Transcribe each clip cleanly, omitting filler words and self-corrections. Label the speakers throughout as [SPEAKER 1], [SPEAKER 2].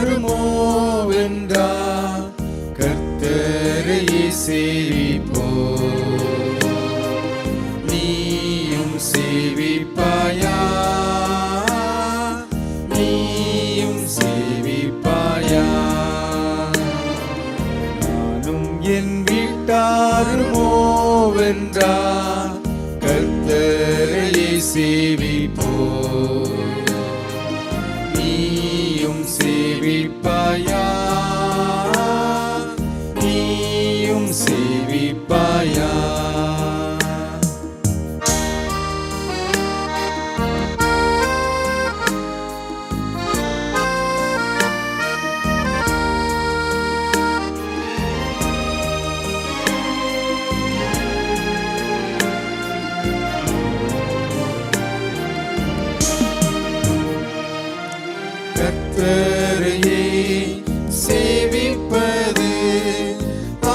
[SPEAKER 1] வீட்டாருமோ வென்றார் கர்த்தரையே சேவிப்போ. நீயும் சேவிப்பாயா, நீயும் சேவிப்பாயா. நானும் என் வீட்டாருமோ வென்றார் கர்த்தரையே சேவிப்போ. நீயும் சேவிப்பாயா, நீயும் சேவிப்பாயா. கர்த்தரையே சேவிப்பது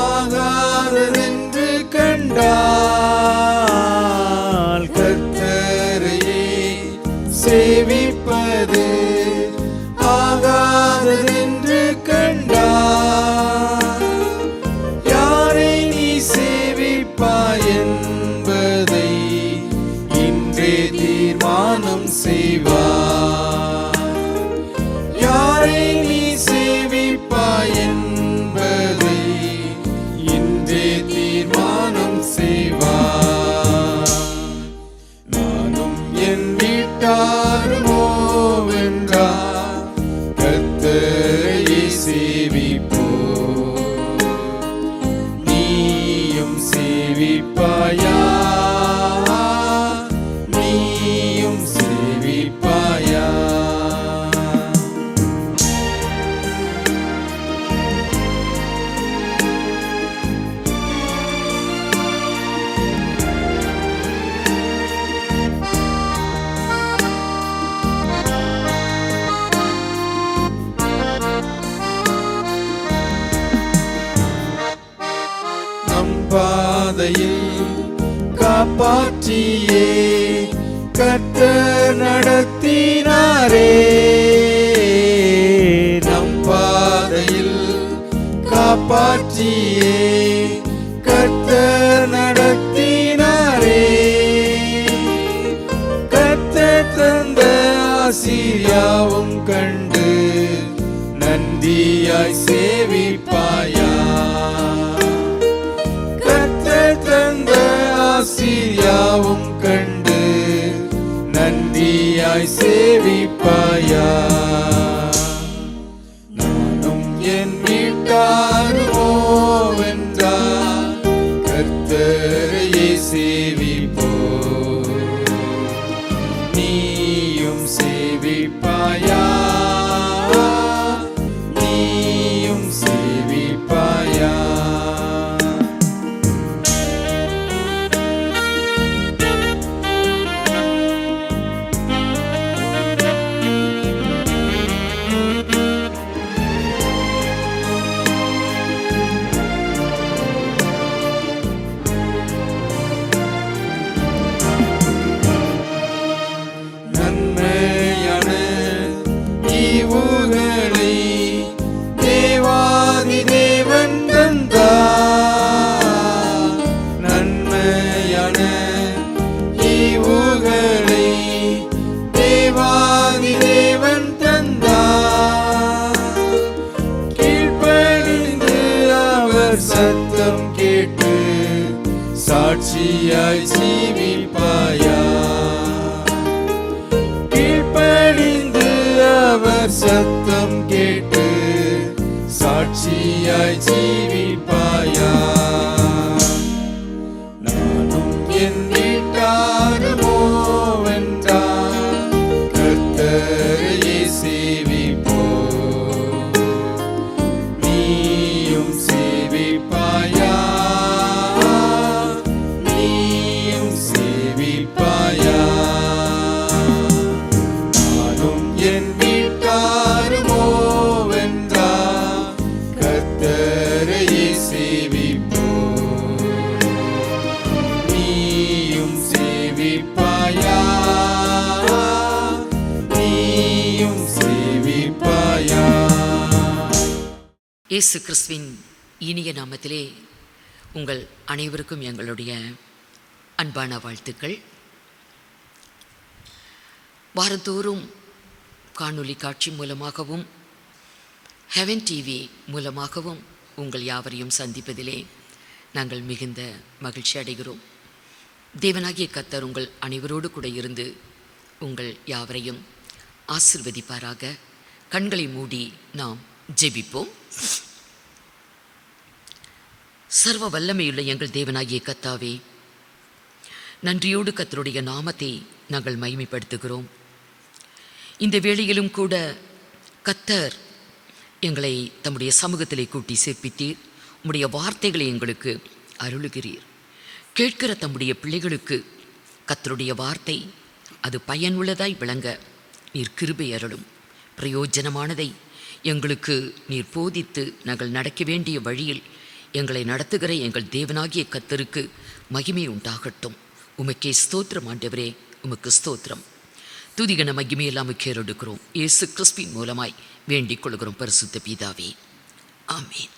[SPEAKER 1] ஆகாதென்று கண்டால், கர்த்தரையே சேவிப்பது ஆகாதென்று கண்டால், யாரை நீ சேவிப்பாய் என்பதை இன்றே தீர்மானம் செய்வாய். யாரை நீ சேவிப்பாய் என்பதை இன்றே தீர்மானம் செய்வாய். நானும் என் வீட்டாருமோ வென்றார் கர்த்தரையே சேவிப்போ. நீயும் சேவிப்பாயா, நீயும் சேவிப்பாயா. பாதையில் காப்பாற்றியே கர்த்தர் நடத்தினாரே. நம் பாதையில் காப்பாற்றியே கர்த்தர் நடத்தினாரே. கர்த்தர் தந்த ஆசீர்வாதம் கண்டு நன்றியாய் சேவிப்பாயா. ஆசீர்வாதம் கண்டு நன்றியாய் சேவிப்பாயா. நானும் என் வீட்டாருமோ வென்றார் கர்த்தரையே சேவிப்போ. நீயும் சேவிப்பாயா, நீயும் சேவிப்பாயா. ஈவுகளை தேவாதி தேவன் தந்தார். நன்மையான ஈவுகளை தேவாதி தேவன் தந்தார். கீழ்ப்படிந்து அவர் சத்தம் கேட்டு சாட்சியாய் ஜீவிப்பாயா. அவர் சத்தம் கேட்டு சாட்சியாய் ஜீவிப்பாயா. நானும் என் வீட்டாருமோ வென்றார் கர்த்தரையே சேவிப்போ. நீயும் சேவிப்பாயா, நீயும் சேவிப்பாயா. நானும் என் வீட்டாருமோ வென்றார் கர்த்தரையே சேவிப்போ.
[SPEAKER 2] இயேசு கிறிஸ்துவின் இனிய நாமத்திலே உங்கள் அனைவருக்கும் எங்களுடைய அன்பான வாழ்த்துக்கள். வாரந்தோறும் காணொளி காட்சி மூலமாகவும் ஹெவன் டிவி மூலமாகவும் உங்கள் யாவரையும் சந்திப்பதிலே நாங்கள் மிகுந்த மகிழ்ச்சி அடைகிறோம். தேவனாகிய கர்த்தர் உங்கள் அனைவரோடு கூட இருந்து உங்கள் யாவரையும் ஆசீர்வதிப்பாராக. கண்களை மூடி நாம் ஜெபிப்போம். சர்வ வல்லமையுள்ள எங்கள் தேவனாகிய கர்த்தாவே, நன்றியோடு கர்த்தருடைய நாமத்தை நாங்கள் மகிமைப்படுத்துகிறோம். இந்த வேளையிலும் கூட கர்த்தர் எங்களை தம்முடைய சமூகத்திலே கூட்டி சேர்ப்பித்தீர். உம்முடைய வார்த்தைகளை எங்களுக்கு அருளுகிறீர். கேட்கிற தம்முடைய பிள்ளைகளுக்கு கர்த்தருடைய வார்த்தை அது பயனுள்ளதாய் விளங்க நீர் கிருபை அருளும். பிரயோஜனமானதை எங்களுக்கு நீர் போதித்து நாங்கள் நடக்க வேண்டிய வழியில் எங்களை நடத்துகிற எங்கள் தேவனாகிய கர்த்தருக்கு மகிமை உண்டாகட்டும். உமக்கே ஸ்தோத்திரம் ஆண்டவரே, உமக்கு ஸ்தோத்திரம். துதிகன மகிமையெல்லாம் கேரெடுக்கிறோம். இயேசு கிறிஸ்துவின் மூலமாய் வேண்டிக் கொள்கிறோம் பரிசுத்த பிதாவே, ஆமீன்.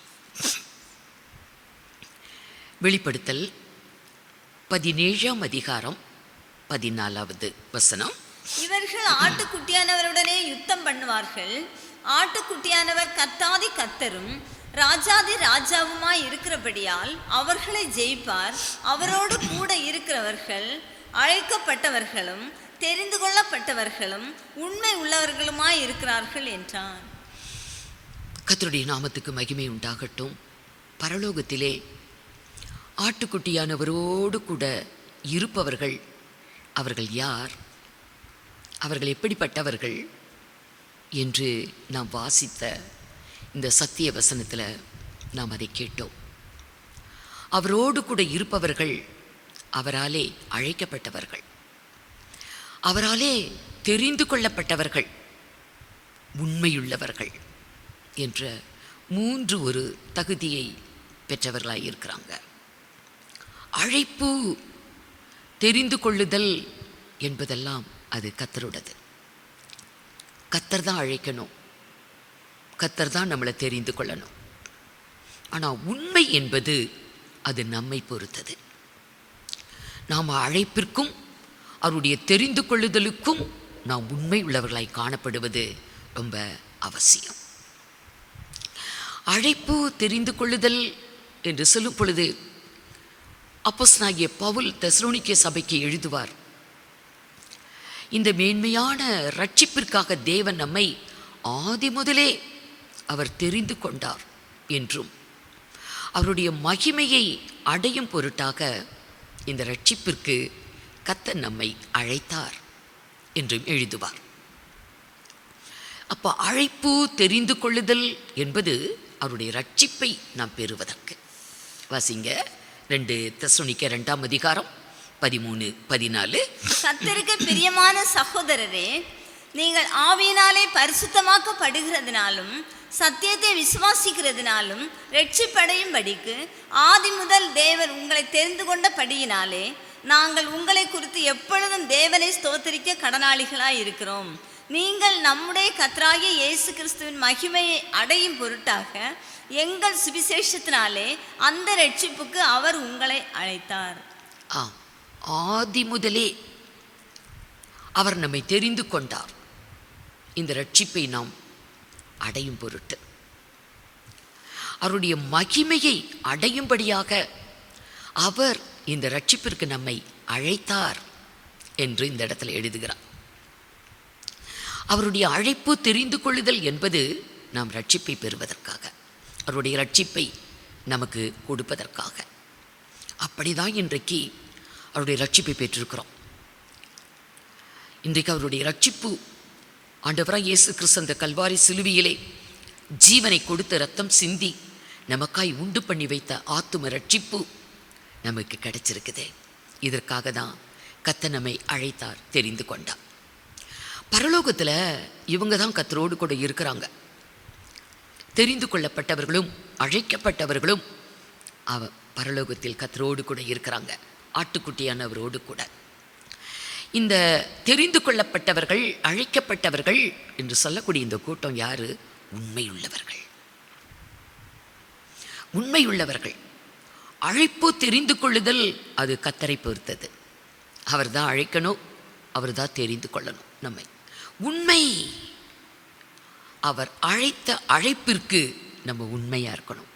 [SPEAKER 2] வெளிப்படுத்தல் 17ஆம் அதிகாரம் 14வது வசனம்.
[SPEAKER 3] இவர்கள் ஆட்டுக்குட்டியானவருடனே யுத்தம் பண்ணுவார்கள். ஆட்டுக்குட்டியானவர் கர்த்தாதி கர்த்தரும் ராஜாதி ராஜாவுமாய் இருக்கிறபடியால் அவர்களை ஜெயிப்பார். அவரோடு கூட இருக்கிறவர்கள் அழைக்கப்பட்டவர்களும் தெரிந்து கொள்ளப்பட்டவர்களும் உண்மை உள்ளவர்களுமாய் இருக்கிறார்கள் என்றார்.
[SPEAKER 2] கர்த்தருடைய நாமத்துக்கு மகிமை உண்டாகட்டும். பரலோகத்திலே ஆட்டுக்குட்டியானவரோடு கூட இருப்பவர்கள் அவர்கள் யார், அவர்கள் எப்படிப்பட்டவர்கள் என்று நாம் வாசித்த இந்த சத்திய வசனத்தில் நாம் அதை கேட்டோம். அவரோடு கூட இருப்பவர்கள் அவராலே அழைக்கப்பட்டவர்கள், அவராலே தெரிந்து கொள்ளப்பட்டவர்கள், உண்மையுள்ளவர்கள் என்ற 3 ஒரு தகுதியை பெற்றவர்களாக இருக்கிறாங்க. அழைப்பு, தெரிந்து கொள்ளுதல் என்பதெல்லாம் அது கர்த்தருடையது. கர்த்தர் தான் அழைக்கணும், கர்த்தர் தான் நம்மளை தெரிந்து கொள்ளணும். ஆனால் உண்மை என்பது அது நம்மை பொறுத்தது. நாம் அழைப்பிற்கும் அவருடைய தெரிந்து கொள்ளுதலுக்கும் நாம் உண்மை உள்ளவர்களாய் காணப்படுவது ரொம்ப அவசியம். அழைப்பு, தெரிந்து கொள்ளுதல் என்று சொல்லும் பொழுது அப்போஸ்தலனாகிய பவுல் தெசலோனிக்கே சபைக்கு எழுதுவார், இந்த மேன்மையான ரட்சிப்பிற்காக தேவன் நம்மை ஆதி முதலே அவர் தெரிந்து கொண்டார் என்றும் அவருடைய மகிமையை அடையும் பொருட்டாக இந்த ரட்சிப்பிற்கு கர்த்தர் நம்மை அழைத்தார் என்றும் எழுதுவார். அப்போ அழைப்பு, தெரிந்து கொள்ளுதல் என்பது அவருடைய ரட்சிப்பை நாம் பெறுவதற்கு. வாசிங்க 2 தெசலோனிக்கேயர் 2ஆம் அதிகாரம் 13-14.
[SPEAKER 3] கர்த்தருக்கு பிரியமான சகோதரரே, நீங்கள் ஆவியினாலே பரிசுத்தமாக்கப்படுகிறதுனாலும் சத்தியத்தை விசுவாசிக்கிறதுனாலும் ரட்சிப்படையும்படிக்கு ஆதி முதல் தேவன் உங்களை தெரிந்து கொண்டபடியினாலே நாங்கள் உங்களை குறித்து எப்பொழுதும் தேவனை ஸ்தோத்திரிக்க கடனாளிகளாய் இருக்கிறோம். நீங்கள் நம்முடைய கர்த்தராகிய இயேசு கிறிஸ்துவின் மகிமையை அடையும் பொருட்டாக எங்கள் சுவிசேஷத்தினாலே அந்த ரட்சிப்புக்கு அவர் உங்களை அழைத்தார்.
[SPEAKER 2] ஆதி முதலே அவர் நம்மை தெரிந்து கொண்டார். இந்த ரட்சிப்பை நாம் அடையும் பொருட்டு, அவருடைய மகிமையை அடையும்படியாக அவர் இந்த ரட்சிப்பிற்கு நம்மை அழைத்தார் என்று இந்த இடத்துல எழுதுகிறார். அவருடைய அழைப்பு, தெரிந்து கொள்ளுதல் என்பது நாம் ரட்சிப்பை பெறுவதற்காக, அவருடைய ரட்சிப்பை நமக்கு கொடுப்பதற்காக. அப்படிதான் இன்றைக்கு அவருடைய ரட்சிப்பை பெற்றிருக்கிறோம். இன்றைக்கு அவருடைய ரட்சிப்பு ஆண்டவராய் இயேசு கிறிஸ்து அந்த கல்வாரி சிலுவையிலே ஜீவனை கொடுத்து ரத்தம் சிந்தி நமக்காய் உண்டு பண்ணி வைத்த ஆத்தும ரட்சிப்பு நமக்கு கிடைச்சிருக்குது. இதற்காக தான் கர்த்தர் நம்மை அழைத்தார், தெரிந்து கொண்டார். பரலோகத்தில் இவங்க தான் கர்த்தரோடு கூட இருக்கிறாங்க. தெரிந்து கொள்ளப்பட்டவர்களும் அழைக்கப்பட்டவர்களும் பரலோகத்தில் கர்த்தரோடு கூட இருக்கிறாங்க, ஆட்டுக்குட்டியானவரோடு கூட. இந்த தெரிந்து கொள்ளப்பட்டவர்கள், அழைக்கப்பட்டவர்கள் என்று சொல்லக்கூடிய இந்த கூட்டம் யாரு? உண்மையுள்ளவர்கள். உண்மையுள்ளவர்கள். அழைப்பு தெரிந்து கொள்ளுதல் அது கர்த்தரை பொறுத்தது. அவர் தான் அழைக்கணும், அவர் தான் தெரிந்து கொள்ளணும் நம்மை. உண்மை, அவர் அழைத்த அழைப்பிற்கு நம்ம உண்மையாக இருக்கணும்.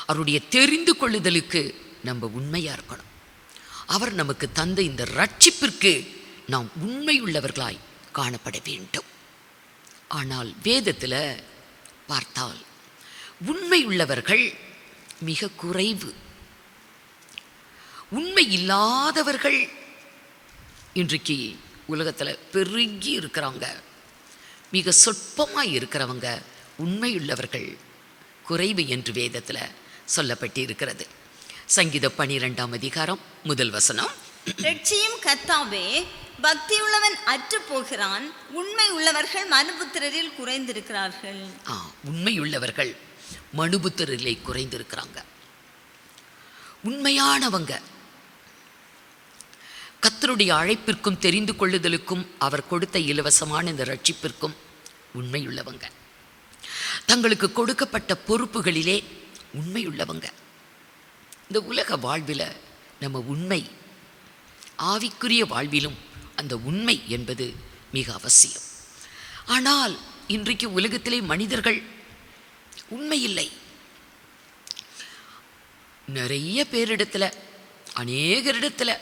[SPEAKER 2] அவருடைய தெரிந்து கொள்ளுதலுக்கு நம்ம உண்மையாக இருக்கணும். அவர் நமக்கு தந்த இந்த ரட்சிப்பிற்கு நாம் உண்மையுள்ளவர்களாய் காணப்பட வேண்டும். ஆனால் வேதத்தில் பார்த்தால் உண்மையுள்ளவர்கள் மிக குறைவு. உண்மை இல்லாதவர்கள் இன்றைக்கு உலகத்தில் பெருகி இருக்கிறாங்க. மிக சொற்பமாக இருக்கிறவங்க, உண்மையுள்ளவர்கள் குறைவு என்று வேதத்தில் சொல்லப்பட்டு இருக்கிறது. சங்கீதம் 12ஆம் அதிகாரம் 1 வசனம்.
[SPEAKER 3] ரட்சியும் கர்த்தாவே, பக்தியுள்ளவன் அற்று போகிறான், உண்மை உள்ளவர்கள் மனுபுத்திரரில் குறைந்திருக்கிறார்கள்.
[SPEAKER 2] உண்மையுள்ளவர்கள் மனுபுத்திரரிலே குறைந்திருக்கிறாங்க. உண்மையானவங்க கர்த்தருடைய அழைப்பிற்கும் தெரிந்து கொள்ளுதலுக்கும் அவர் கொடுத்த இலவசமான இந்த ரட்சிப்பிற்கும் உண்மையுள்ளவங்க. தங்களுக்கு கொடுக்கப்பட்ட பொறுப்புகளிலே உண்மையுள்ளவங்க. இந்த உலக வாழ்வில் நம்ம உண்மை, ஆவிக்குரிய வாழ்விலும் அந்த உண்மை என்பது மிக அவசியம். ஆனால் இன்றைக்கு உலகத்திலே மனிதர்கள் உண்மை இல்லை. நிறைய பேரிடத்துல, அநேகரிடத்தில்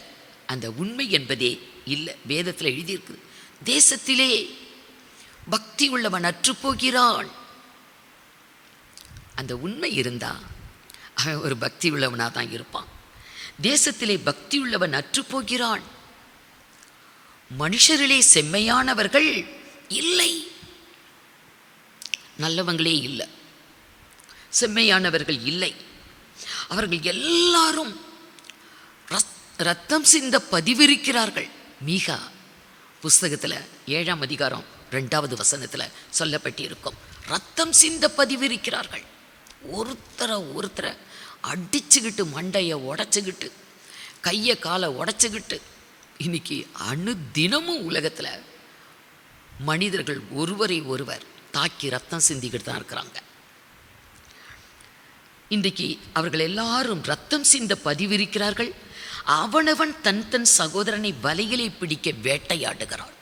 [SPEAKER 2] அந்த உண்மை என்பதே இல்லை. வேதத்தில் எழுதியிருக்கு, தேசத்திலே பக்தி உள்ளவன் அற்று போகிறான். அந்த உண்மை இருந்தா அவன் ஒரு பக்தி உள்ளவனாக தான் இருப்பான். தேசத்திலே பக்தி உள்ளவன் அற்று போகிறான். மனுஷரிலே செம்மையானவர்கள் இல்லை. நல்லவங்களே இல்லை, செம்மையானவர்கள் இல்லை. அவர்கள் எல்லாரும் ரத்தம் சிந்த பதிவிருக்கிறார்கள். மீகா புஸ்தகத்தில் 7ஆம் அதிகாரம் 2வது வசனத்தில் சொல்லப்பட்டிருக்கும். ரத்தம் சிந்த பதிவிருக்கிறார்கள். ஒருத்தரை அடிச்சுக்கிட்டு, மண்டையை உடைச்சிக்கிட்டு, கையை காலை உடைச்சிக்கிட்டு, இன்னைக்கு தினமும் உலகத்தில் மனிதர்கள் ஒருவரை ஒருவர் தாக்கி ரத்தம் சிந்திக்கிட்டு தான் இருக்கிறாங்க. இன்றைக்கு அவர்கள் எல்லாரும் ரத்தம் சிந்த பதிவிருக்கிறார்கள். அவனவன் தன் தன் சகோதரனை வலையிலே பிடிக்க வேட்டையாடுகிறான்.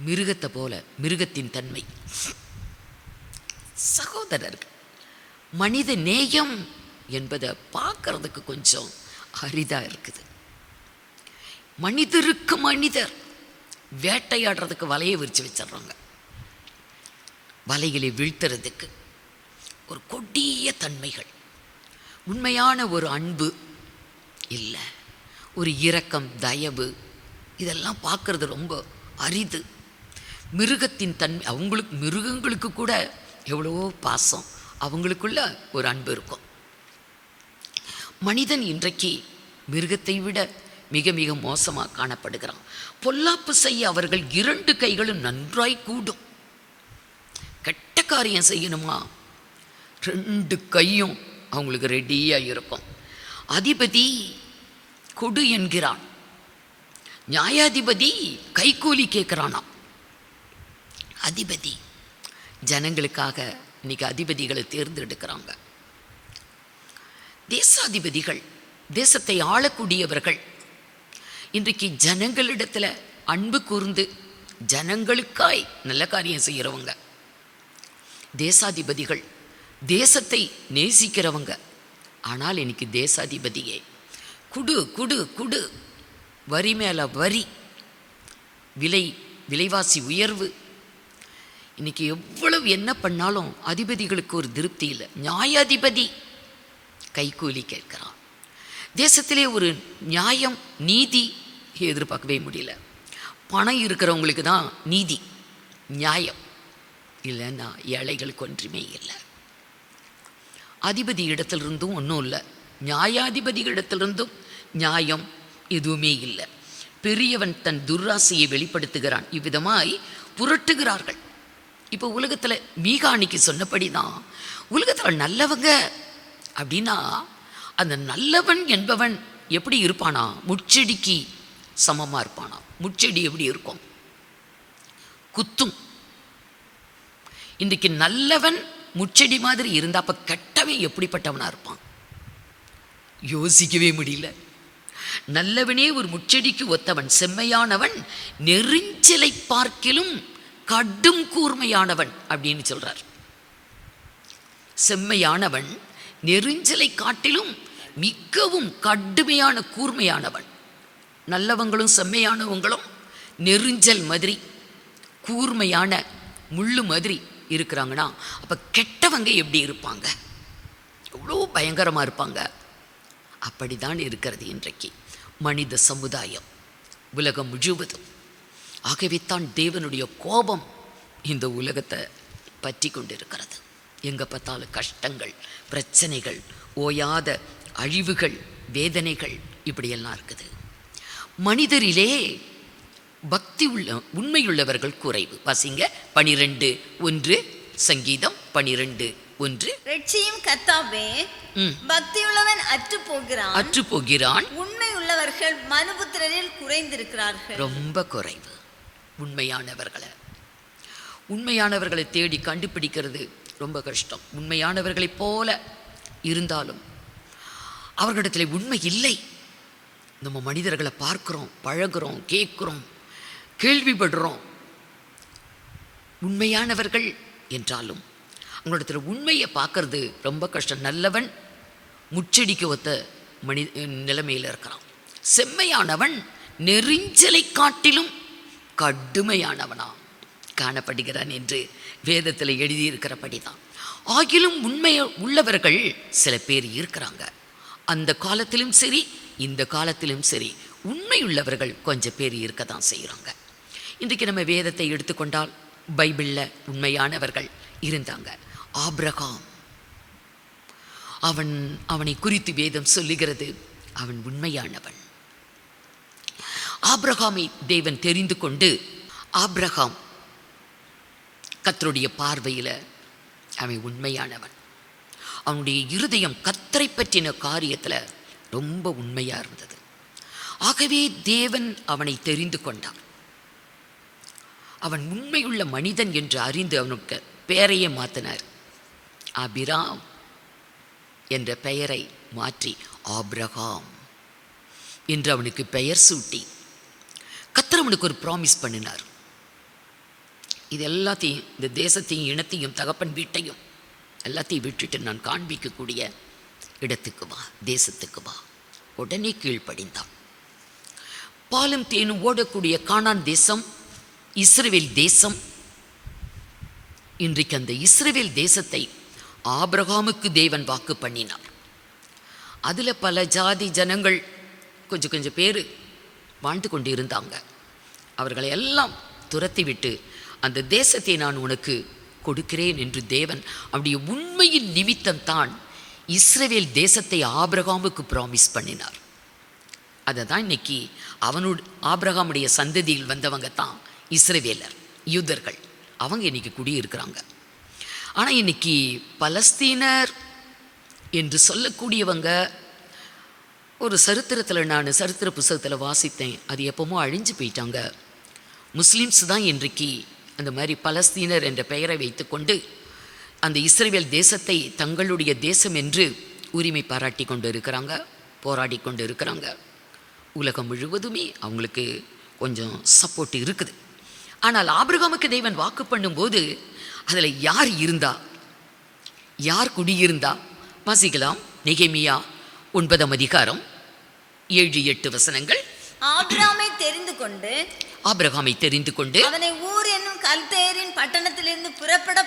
[SPEAKER 2] மிருகத்தை போல, மிருகத்தின் தன்மை. சகோதரர்கள், மனித நேயம் என்பதை பார்க்கறதுக்கு கொஞ்சம் அரிதாக இருக்குது. மனிதருக்கு மனிதர் வேட்டையாடுறதுக்கு வலையை விரித்து வச்சிடுறாங்க. வலைகளை வீழ்த்துறதுக்கு ஒரு கொடிய தன்மைகள். உண்மையான ஒரு அன்பு இல்லை, ஒரு இரக்கம், தயவு, இதெல்லாம் பார்க்கறது ரொம்ப அரிது. மிருகத்தின் தன்மை, மிருகங்களுக்கு கூட எவ்வளவோ பாசம், அவங்களுக்குள்ள ஒரு அன்பு இருக்கும். மனிதன் இன்றைக்கு மிருகத்தை விட மிக மிக மோசமாக காணப்படுகிறான். பொல்லாப்பு செய்ய அவர்கள் 2 கைகளும் நன்றாய் கூடும். கெட்ட காரியம் செய்யணுமா 2 கையும் அவங்களுக்கு ரெடியாக இருக்கும். அதிபதி கொடு என்கிறான், நியாயாதிபதி கைக்கூலி கேட்குறானாம். அதிபதி ஜனங்களுக்காக இன்னைக்கு அதிபதிகளை தேர்ந்தெடுக்கிறாங்க. தேசாதிபதிகள், தேசத்தை ஆளக்கூடியவர்கள் இன்றைக்கு ஜனங்களிடத்தில் அன்பு கூர்ந்து ஜனங்களுக்காய் நல்ல காரியம் செய்கிறவங்க. தேசாதிபதிகள் தேசத்தை நேசிக்கிறவங்க. ஆனால் இன்னைக்கு தேசாதிபதியே குடு குடு குடு, வரி மேலே வரி, விலைவாசி உயர்வு. இன்னைக்கு எவ்வளவு என்ன பண்ணாலும் அதிபதிகளுக்கு ஒரு திருப்தி இல்லை. நியாயாதிபதி கைக்கூலி கேட்கிறான். தேசத்திலே ஒரு நியாயம், நீதி எதிர்பார்க்கவே முடியல. பணம் இருக்கிறவங்களுக்கு தான் நீதி, நியாயம். இல்லைன்னா ஏழைகளுக்கு ஒன்றுமே இல்லை. அதிபதி இடத்திலிருந்தும் ஒன்றும் இல்லை, நியாயாதிபதிகளிடத்திலிருந்தும் நியாயம் எதுவுமே இல்லை. பெரியவன் தன் துர்ராசையை வெளிப்படுத்துகிறான். இவ்விதமாய் புரட்டுகிறார்கள். இப்போ உலகத்தில் மீகா அன்னைக்கு சொன்னபடி தான், உலகத்தில் நல்லவங்க அப்படின்னா அந்த நல்லவன் என்பவன் எப்படி இருப்பானா, முட்செடிக்கு சமமாக இருப்பானா. முட்செடி எப்படி இருக்கும், குத்தும். இன்றைக்கு நல்லவன் முச்செடி மாதிரி இருந்தா அப்ப கெட்டவன் எப்படிப்பட்டவனா இருப்பான்? யோசிக்கவே முடியல. நல்லவனே ஒரு முச்செடிக்கு ஒத்தவன், செம்மையானவன், நெறிஞ்சலை பார்க்கிலும் கடும் கூர்மையானவன் அப்படின்னு சொல்றார். செம்மையானவன் நெறிஞ்சலை காட்டிலும் மிகவும் கடுமையான கூர்மையானவன். நல்லவங்களும் செம்மையானவங்களும் நெறிஞ்சல் மாதிரி கூர்மையான முள்ளு மாதிரி இருக்கிறாங்கன்னா அப்ப கெட்டவங்க எப்படி இருப்பாங்க? எவ்வளோ பயங்கரமா இருப்பாங்க. அப்படித்தான் இருக்கிறது இன்றைக்கு மனித சமுதாயம் உலகம் முழுவதும். ஆகவே தான் தேவனுடைய கோபம் இந்த உலகத்தை பற்றி கொண்டிருக்கிறது. எங்கே பார்த்தாலும் கஷ்டங்கள், பிரச்சனைகள், ஓயாத அழிவுகள், வேதனைகள் இப்படியெல்லாம் இருக்குது. மனிதரிலே பக்தி உண்மையுள்ளவர்கள் குறைவு. வாசிங்க 12:1 சங்கீதம் 12:1.
[SPEAKER 3] ரட்சியும் கர்த்தாவே, பக்தியுள்ளவன் அற்று போகிறான், உண்மை உள்ளவர்கள் மனுபுத்திரரில் குறைந்திருக்கிறார்கள்.
[SPEAKER 2] ரொம்ப குறைவு. உண்மையானவர்களை தேடி கண்டுபிடிக்கிறது ரொம்ப கஷ்டம். உண்மையானவர்களைப் போல இருந்தாலும் அவர்களிடத்தில் உண்மை இல்லை. நம்ம மனிதர்களை பார்க்கிறோம், பழகுறோம், கேட்குறோம், கேள்விப்படுறோம். உண்மையானவர்கள் என்றாலும் அவங்களிடத்தில் உண்மையை பார்க்கறது ரொம்ப கஷ்டம். நல்லவன் முச்செடிக்கு ஒத்த நிலைமையில் இருக்கிறான். செம்மையானவன் நெறிஞ்சலை காட்டிலும் கடுமையானவனா காணப்படுகிறான் என்று வேதத்தில் எழுதியிருக்கிறபடிதான். ஆகிலும் உண்மை உள்ளவர்கள் சில பேர் இருக்கிறாங்க. அந்த காலத்திலும் சரி, இந்த காலத்திலும் சரி, உண்மையுள்ளவர்கள் கொஞ்சம் பேர் இருக்க தான் செய்கிறாங்க. இன்றைக்கு நம்ம வேதத்தை எடுத்துக்கொண்டால் பைபிளில் உண்மையானவர்கள் இருந்தாங்க. ஆபிரகாம், அவனை குறித்து வேதம் சொல்லுகிறது, அவன் உண்மையானவன். ஆபிரகாமை தேவன் தெரிந்து கொண்டு, ஆபிரகாம் கர்த்தருடைய பார்வையில் அவன் உண்மையானவன். அவனுடைய இருதயம் கர்த்தரை பற்றின காரியத்தில் ரொம்ப உண்மையாக இருந்தது. ஆகவே தேவன் அவனை தெரிந்து கொண்டான். அவன் உண்மையுள்ள மனிதன் என்று அறிந்து அவனுக்கு பெயரையே மாற்றினார். ஆபிராம் என்ற பெயரை மாற்றி ஆபிரகாம் என்று அவனுக்கு பெயர் சூட்டி கர்த்தர் அவனுக்கு ஒரு ப்ராமிஸ் பண்ணினார். இது எல்லாத்தையும், இந்த தேசத்தையும் இனத்தையும் தகப்பன் வீட்டையும் எல்லாத்தையும் விட்டுட்டு நான் காண்பிக்கக்கூடிய இடத்துக்கு வா, தேசத்துக்கு வா. உடனே கீழ்ப்படிந்தான். பாலும் தேனும் ஓடக்கூடிய கானான் தேசம், இஸ்ரவேல் தேசம். இன்றைக்கு அந்த இஸ்ரவேல் தேசத்தை ஆபிரகாமுக்கு தேவன் வாக்கு பண்ணினார். அதில் பல ஜாதி ஜனங்கள் கொஞ்சம் பேர் வாழ்ந்து கொண்டு இருந்தாங்க. அவர்களை எல்லாம் துரத்தி விட்டு அந்த தேசத்தை நான் உனக்கு கொடுக்கிறேன் என்று தேவன் அவருடைய உண்மையின் நிமித்தம்தான் இஸ்ரவேல் தேசத்தை ஆபிரகாமுக்கு ப்ராமிஸ் பண்ணினார். அதை தான் இன்னைக்கு ஆபிரகாமுடைய சந்ததியில் வந்தவங்க தான் இஸ்ரவேலர், யூதர்கள். அவங்க இன்னைக்கு குடியிருக்கிறாங்க. ஆனால் இன்னைக்கு பலஸ்தீனர் என்று சொல்லக்கூடியவங்க, ஒரு சரித்திரத்தில் நான் சரித்திர புத்தகத்தில் வாசித்தேன், அது எப்போமோ அழிஞ்சு போயிட்டாங்க. முஸ்லீம்ஸ் தான் இன்றைக்கு அந்த மாதிரி பலஸ்தீனர் என்ற பெயரை வைத்துக்கொண்டு அந்த இஸ்ரவேல் தேசத்தை தங்களுடைய தேசம் என்று உரிமை பாராட்டி கொண்டு இருக்கிறாங்க, போராடி கொண்டு இருக்கிறாங்க. உலகம் முழுவதுமே அவங்களுக்கு கொஞ்சம் சப்போர்ட் இருக்குது. ஆனால் ஆபிரகாமுக்கு தேவன் வாக்கு பண்ணும்போது அதில் யார் இருந்தா, யார் குடியிருந்தா? வாசிக்கலாம். நெகேமியா 9ஆம் அதிகாரம் 7-8 வசனங்கள்.
[SPEAKER 3] ஆபிரகாமை தெரிந்து கொண்டு அவனை ஊர் என்னும் கல்தேயரின் பட்டணத்திலிருந்து புறப்பட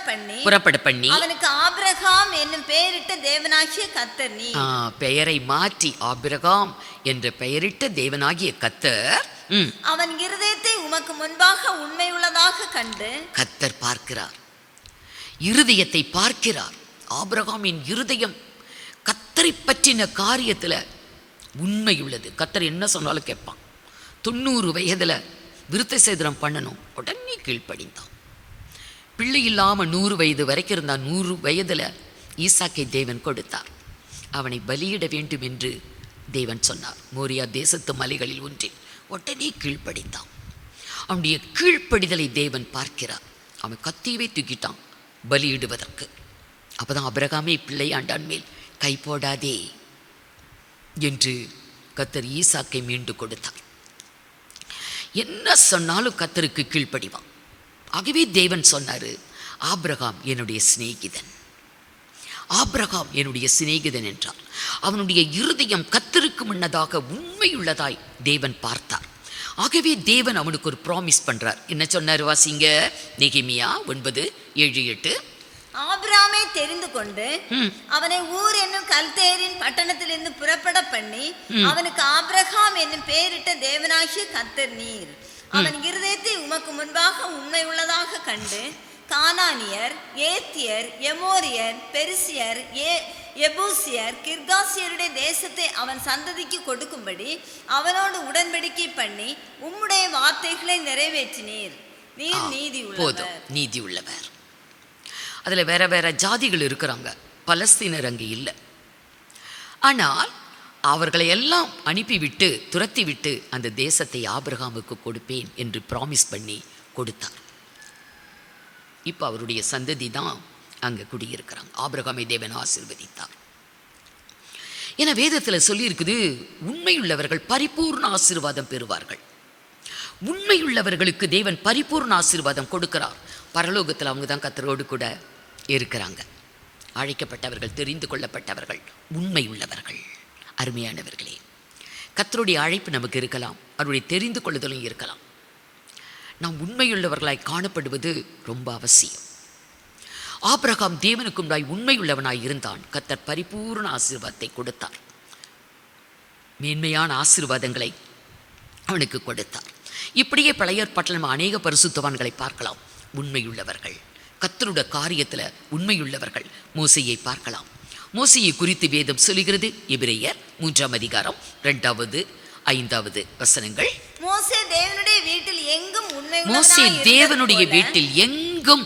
[SPEAKER 3] பண்ணி அவனுக்கு ஆபிரகாம் என்னும் பெயரிட்ட தேவனாகிய கர்த்தர் நீ.
[SPEAKER 2] பெயரை மாற்றி ஆபிரகாம் என்ற பெயரிட்ட தேவனாகிய கர்த்தர்
[SPEAKER 3] அவன் இருதயத்தை உமக்கு முன்பாக உண்மை உள்ளதாக கண்டு.
[SPEAKER 2] கர்த்தர் பார்க்கிறார், இருதயத்தை பார்க்கிறார். ஆபிரகாமின் இருதயம் கர்த்தரை பற்றின காரியத்தில் உண்மை உள்ளது. கர்த்தர் என்ன சொன்னாலும் கேட்பான். 90 வயதில் விருத்த சேதனம் பண்ணணும், உடனே கீழ்ப்படிந்தான். பிள்ளை இல்லாமல் 100 வயது வரைக்கும் இருந்தான். 100 வயதில் ஈசாக்கை தேவன் கொடுத்தார். அவனை பலியிட வேண்டும் என்று தேவன் சொன்னார். மோரியா தேசத்து மலைகளில் ஒன்றில் உடனே கீழ்ப்படிந்தான். அவனுடைய கீழ்ப்படிதலை தேவன் பார்க்கிறார். அவன் கத்தியவே தூக்கிட்டான் பலியிடுவதற்கு. அப்போதான் ஆபிரகாமே பிள்ளையாண்டான் மேல் கை போடாதே என்று கர்த்தர் ஈசாக்கை மீண்டு கொடுத்தார். என்ன சொன்னாலும் கர்த்தருக்கு கீழ்ப்படிவான். ஆகவே தேவன் சொன்னார், ஆபிரகாம் என்னுடைய சிநேகிதன். ஆபிரகாம் என்னுடைய சிநேகிதன் என்றார். அவனுடைய இருதயம் கர்த்தருக்கு முன்னதாக உண்மையுள்ளதாய் தேவன் பார்த்தார். ஆகவே தேவன் அவனுக்கு ஒரு ப்ராமிஸ் பண்றார். என்ன சொன்னார் வாசிங்க, நெகேமியா 9:7-8.
[SPEAKER 3] ஆபிரகாமை தெரிந்து கொண்டு அவனை ஊர் என்னும் கல்தேரின் பட்டணத்திலிருந்து புறப்பட பண்ணி அவனுக்கு ஆபிரகாம் என்னும் பெயரிட்ட தேவனாகிய கர்த்தர் நீர். அவன் இருதயத்தை உமக்கு முன்பாக உண்மை உள்ளதாக கண்டு கானானியர், ஏத்தியர், எமோரியர், பெரிசியர், எபூசியர், கிர்காசியருடைய தேசத்தை அவன் சந்ததிக்கு கொடுக்கும்படி அவனோடு உடன்படிக்கை பண்ணி உம்முடைய வார்த்தைகளை நிறைவேற்றினீர். நீர் நீதி உள்ளவர்.
[SPEAKER 2] நீதி உள்ளவர். அதில் வேற வேற ஜாதிகள் இருக்கிறாங்க, பலஸ்தீனர் அங்கே இல்லை. ஆனால் அவர்களை எல்லாம் அனுப்பிவிட்டு துரத்தி விட்டு அந்த தேசத்தை ஆபிரகாமுக்கு கொடுப்பேன் என்று ப்ராமிஸ் பண்ணி கொடுத்தார். இப்போ அவருடைய சந்ததி தான் அங்கே குடியிருக்கிறாங்க. ஆபிரகாமை தேவன் ஆசீர்வதித்தார். என வேதத்தில் சொல்லியிருக்குது, உண்மையுள்ளவர்கள் பரிபூர்ண ஆசீர்வாதம் பெறுவார்கள். உண்மையுள்ளவர்களுக்கு தேவன் பரிபூர்ண ஆசீர்வாதம் கொடுக்கிறார். பரலோகத்தில் அவங்க தான் கர்த்தரோடு கூட இருக்கிறாங்க. அழைக்கப்பட்டவர்கள், தெரிந்து கொள்ளப்பட்டவர்கள், உண்மை உள்ளவர்கள். அருமையானவர்களே, கர்த்தருடைய அழைப்பு நமக்கு இருக்கலாம், அவருடைய தெரிந்து கொள்ளுதலும் இருக்கலாம். நாம் உண்மையுள்ளவர்களாய் காணப்படுவது ரொம்ப அவசியம். ஆபிரகாம் தேவனுக்கு முன்னாய் உண்மையுள்ளவனாய் இருந்தான். கர்த்தர் பரிபூர்ண ஆசீர்வாதத்தை கொடுத்தார். மேன்மையான ஆசீர்வாதங்களை அவனுக்கு கொடுத்தார். இப்படியே பழைய ஏற்பாட்டில் நம்ம அநேக பரிசுத்தவான்களை பார்க்கலாம். உண்மையுள்ளவர்கள், கர்த்தருடைய காரியத்தில் உண்மையுள்ளவர்கள். மோசேயை பார்க்கலாம். மோசேயை குறித்து வேதம் சொல்லுகிறது. எபிரேயர் 3:2, 5 வசனங்கள்.
[SPEAKER 3] மோசே தேவனுடைய வீட்டில் எங்கும்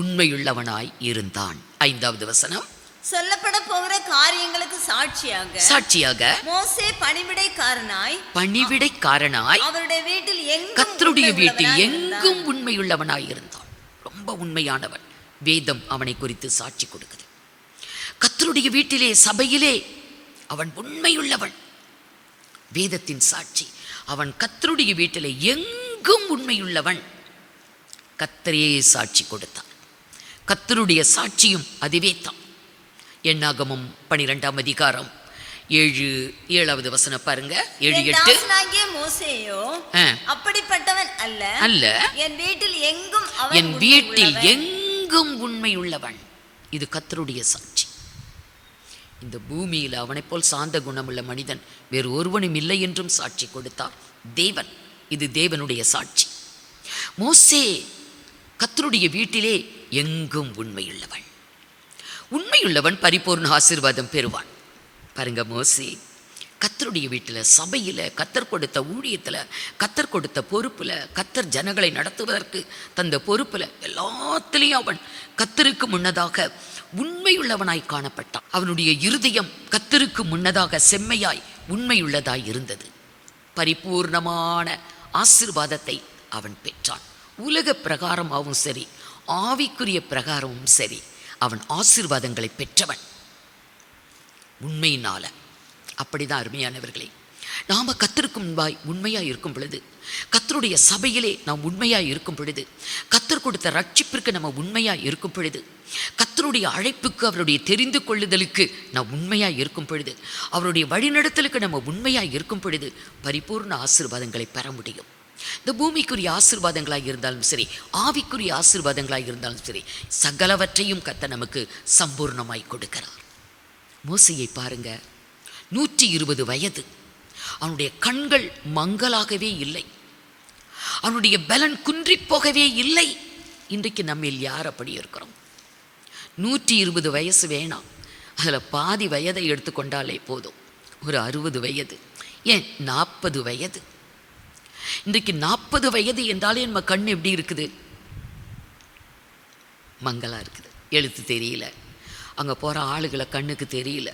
[SPEAKER 2] உண்மையுள்ளவனாய் இருந்தான். 5வது வசனம்.
[SPEAKER 3] சொல்லப்பட போகிற காரியங்களுக்கு சாட்சியாக மோசே பணிவிடைக்காரனாய் அவருடைய வீட்டில்
[SPEAKER 2] கர்த்தருடைய வீட்டில் எங்கும் உண்மையுள்ளவனாய் இருந்தான். ரொம்ப உண்மையானவன். வேதம் அவனை குறித்து சாட்சி கொடுக்குது. கர்த்தருடைய வீட்டிலே, சபையிலே அவன் உண்மையுள்ளவன். வேதத்தின் சாட்சி. அவன் கர்த்தருடைய வீட்டிலே எங்கும் உண்மையுள்ளவன். கர்த்தரே சாட்சி கொடுத்தான். கர்த்தருடைய சாட்சியும் அதுவே தான். என்னாகமம் 12:7 வசனம் பாருங்க. 7-8.
[SPEAKER 3] மோசேயோ அப்படிப்பட்டவன் அல்ல, என் வீட்டில்
[SPEAKER 2] எங்கும் உண்மையுள்ளவன். இது கர்த்தருடைய சாட்சி. இந்த பூமியில் அவனைப் போல் சாந்த குணமுள்ள மனிதன் வேறு ஒருவனும் இல்லை என்றும் சாட்சி கொடுத்தார் தேவன். இது தேவனுடைய சாட்சி. மோசே கர்த்தருடைய வீட்டிலே எங்கும் உண்மையுள்ளவன். உண்மையுள்ளவன் பரிபூர்ண ஆசீர்வாதம் பெறுவான். பாருங்க, மோசே கர்த்தருடைய வீட்டில், சபையில், கர்த்தர் கொடுத்த ஊழியத்தில், கர்த்தர் கொடுத்த பொறுப்பில், கர்த்தர் ஜனங்களை நடத்துவதற்கு தந்த பொறுப்பில் எல்லாத்திலையும் அவன் கர்த்தருக்கு முன்னதாக உண்மையுள்ளவனாய் காணப்பட்டான். அவனுடைய இருதயம் கர்த்தருக்கு முன்னதாக செம்மையாய் உண்மையுள்ளதாய் இருந்தது. பரிபூர்ணமான ஆசீர்வாதத்தை அவன் பெற்றான். உலக பிரகாரமாகவும் சரி, ஆவிக்குரிய பிரகாரமும் சரி, அவன் ஆசீர்வாதங்களை பெற்றவன் உண்மையினால. அப்படிதான் அருமையானவர்களே, நாம் கர்த்தருக்கு முன்பாய் உண்மையாக இருக்கும் பொழுது, கர்த்தருடைய சபையிலே நாம் உண்மையாக இருக்கும் பொழுது, கர்த்தர் கொடுத்த ரட்சிப்பிற்கு நம்ம உண்மையாக இருக்கும் பொழுது, கர்த்தருடைய அழைப்புக்கு, அவருடைய தெரிந்து கொள்ளுதலுக்கு நாம் உண்மையாக இருக்கும் பொழுது, அவருடைய வழிநடத்தலுக்கு நம்ம உண்மையாக இருக்கும் பொழுது பரிபூர்ண ஆசீர்வாதங்களை பெற முடியும். இந்த பூமிக்குரிய ஆசீர்வாதங்களாக இருந்தாலும் சரி, ஆவிக்குரிய ஆசீர்வாதங்களாக இருந்தாலும் சரி, சகலவற்றையும் கர்த்தர் நமக்கு சம்பூர்ணமாய் கொடுக்கிறார். மோசேயை பாருங்க, 120 வயது. அவனுடைய கண்கள் மங்கலாகவே இல்லை, அவனுடைய பலன் குன்றி போகவே இல்லை. இன்றைக்கு நம்மில் யார் அப்படி இருக்கிறோம்? 120 வயசு வேணாம், அதில் பாதி வயதை எடுத்துக்கொண்டாலே போதும். ஒரு 60 வயது, ஏன் 40 வயது. இன்றைக்கு 40 வயது என்றாலே நம்ம கண் எப்படி இருக்குது? மங்கலா இருக்குது. எழுத்து தெரியல, அங்கே போகிற ஆளுகளை கண்ணுக்கு தெரியல.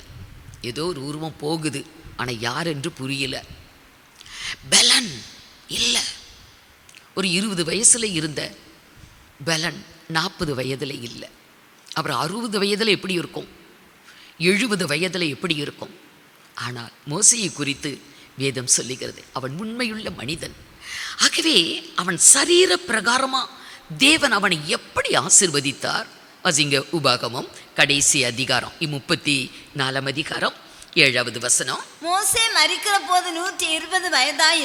[SPEAKER 2] ஏதோ ஒரு உருவம் போகுது, ஆனால் யார் என்று புரியல. பலன் இல்லை. ஒரு 20 வயசில் இருந்த பலன் 40 வயதில் இல்லை. அப்புறம் 60 வயதில் எப்படி இருக்கும், 70 வயதில் எப்படி இருக்கும். ஆனால் மோசேயை குறித்து வேதம் சொல்லுகிறது, அவன் உண்மையுள்ள மனிதன். ஆகவே அவன் சரீர பிரகாரமாக தேவன் அவனை எப்படி ஆசீர்வதித்தார். வாசிங்க உபாகமம் கடைசி அதிகாரம் 34ஆம் அதிகாரம் 7வது வசனம்.
[SPEAKER 3] மோசே மரிக்கிற போது 120 வயதாய்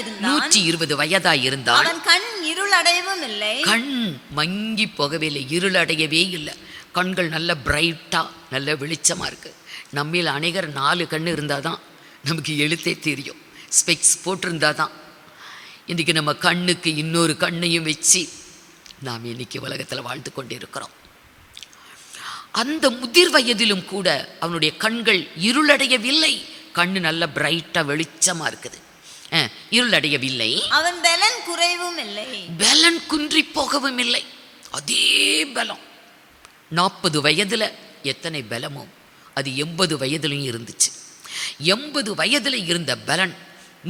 [SPEAKER 3] இருந்தான். அவன் கண் இருளடையவும் இல்லை,
[SPEAKER 2] கண் மங்கி போகவே இல்லை, இருளடையவே இல்லை. கண்கள் நல்ல பிரைட்டா, நல்ல வெளிச்சமா இருக்கு. நம்மில் அநேகர் 4 கண் இருந்தால் தான் நமக்கு எழுத்தே தெரியும். ஸ்பெக்ஸ் போட்டிருந்தா தான். இன்றைக்கி நம்ம கண்ணுக்கு இன்னொரு கண்ணையும் வச்சு நாம் இன்னைக்கு உலகத்தில் வாழ்ந்து கொண்டு இருக்கிறோம். அந்த முதிர் வயதிலும் கூட அவனுடைய கண்கள் இருளடையவில்லை. கண்ணு நல்ல பிரைட்டா வெளிச்சமா இருக்குது, இருளடையவில்லை.
[SPEAKER 3] அவன் பலன் குறைவும் இல்லை,
[SPEAKER 2] பலன் குன்றி போகவும் இல்லை. அதே பலம் 40 வயதுல எத்தனை பலமோ அது 80 வயதிலையும் இருந்துச்சு. 80 வயதில் இருந்த பலன்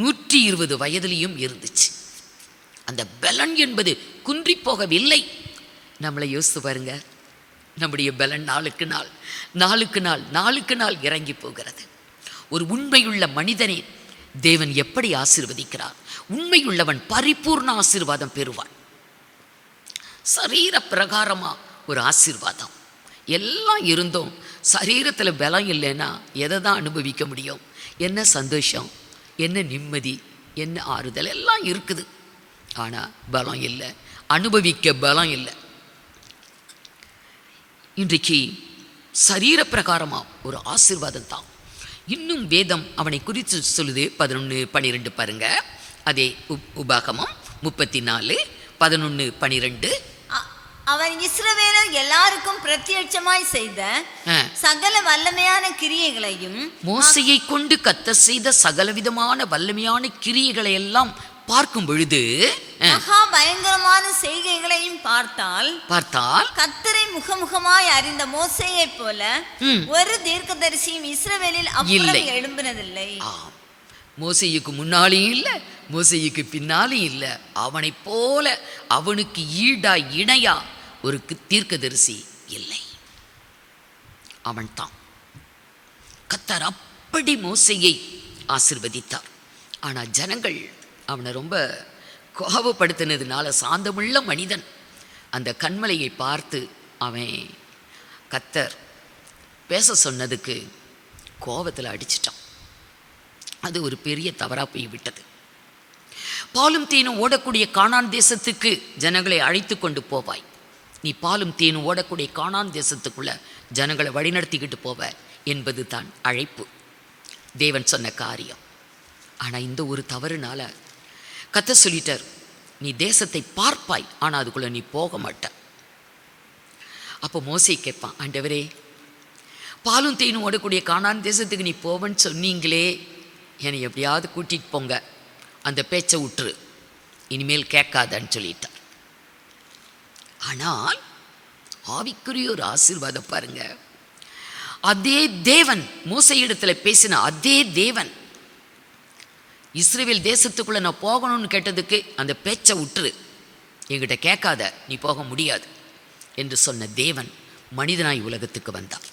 [SPEAKER 2] 120 வயதிலையும் இருந்துச்சு. அந்த பலன் என்பது குன்றி போகவில்லை. நம்மளை யோசித்து பாருங்க, நம்முடைய பலன் நாளுக்கு நாள் இறங்கி போகிறது. ஒரு உண்மையுள்ள மனிதனை தேவன் எப்படி ஆசீர்வதிக்கிறார்? உண்மையுள்ளவன் பரிபூர்ண ஆசீர்வாதம் பெறுவான். சரீர பிரகாரமா ஒரு ஆசீர்வாதம். எல்லாம் இருந்தோம் சரீரத்தில் பலம் இல்லைன்னா எதை தான் அனுபவிக்க முடியும்? என்ன சந்தோஷம், என்ன நிம்மதி, என்ன ஆறுதல் எல்லாம் இருக்குது. ஆனால் பலம் இல்லை, அனுபவிக்க பலம் இல்லை. இன்றைக்கு சரீர பிரகாரமாக ஒரு ஆசீர்வாதம் தான். இன்னும் வேதம் அவனை குறித்து சொல்லுது. 11-12 பாருங்க. அதே உபாகமம் 34:11-12.
[SPEAKER 3] அவன் இஸ்ரவேலர் எல்லாருக்கும் பிரத்யட்சமாய் செய்த சகல வல்லமையான கிரியைகளையும்,
[SPEAKER 2] மோசையை கொண்டு கர்த்தர் செய்த சகலவிதமான வல்லமையான கிரியைகளை எல்லாம் பார்க்கும் பொழுது,
[SPEAKER 3] மகா பயங்கரமான செய்கைகளையும் பார்த்தால் கர்த்தரை முகமுகமாய் அறிந்த மோசேயை போல ஒரு தீர்க்கதரிசியும் இஸ்ரவேலில் அவ்வளவு எழும்பினதில்லை.
[SPEAKER 2] மோசேயுக்கு முன்னாலேயும் இல்லை, மோசேயுக்கு பின்னாலேயும் இல்லை. அவனை போல அவனுக்கு ஈடா இணையா ஒரு தீர்க்கதரிசி இல்லை. அவன் தான். கர்த்தர் அப்படி மோசேயை ஆசீர்வதித்தார். ஆனால் ஜனங்கள் அவனை ரொம்ப கோபப்படுத்தினதுனால, சாந்தமுள்ள மனிதன் அந்த கன்மலையை பார்த்து அவன் கர்த்தர் பேச சொன்னதுக்கு கோபத்தில் அடிச்சிட்டான். அது ஒரு பெரிய தவறாக போய் விட்டது. பாலும் தேனும் ஓடக்கூடிய கானான் தேசத்துக்கு ஜனங்களை அழைத்து கொண்டு போவாய். நீ பாலும் தேனும் ஓடக்கூடிய கானான் தேசத்துக்குள்ள ஜனங்களை வழிநடத்திக்கிட்டு போவ என்பது தான் அழைப்பு, தேவன் சொன்ன காரியம். ஆனால் இந்த ஒரு தவறுனால கர்த்தர் சொல்லிட்டார், நீ தேசத்தை பார்ப்பாய், ஆனால் அதுக்குள்ளே நீ போக மாட்ட. அப்போ மோசே கேட்பான், ஆண்டவரே, பாலும் தேனும் ஓடக்கூடிய கானான் தேசத்துக்கு நீ போவன்னு சொன்னீங்களே, என்னை எப்படியாவது கூட்டிகிட்டு போங்க, அந்த பேச்சை விட்டுரு, இனிமேல் கேட்காதன்னு சொல்லிட்டார். ஆனால் ஆவிக்குரிய ஒரு ஆசீர்வாதம் பாருங்க. அதே தேவன் மோசேயிடத்தில் பேசின அதே தேவன் இஸ்ரவேல் தேசத்துக்குள்ள நான் போகணும்னு கேட்டதுக்கு அந்த பேச்சை விட்டுரு, என்கிட்ட கேட்காத, நீ போக முடியாது என்று சொன்ன தேவன் மனிதனாய் உலகத்துக்கு வந்தார்.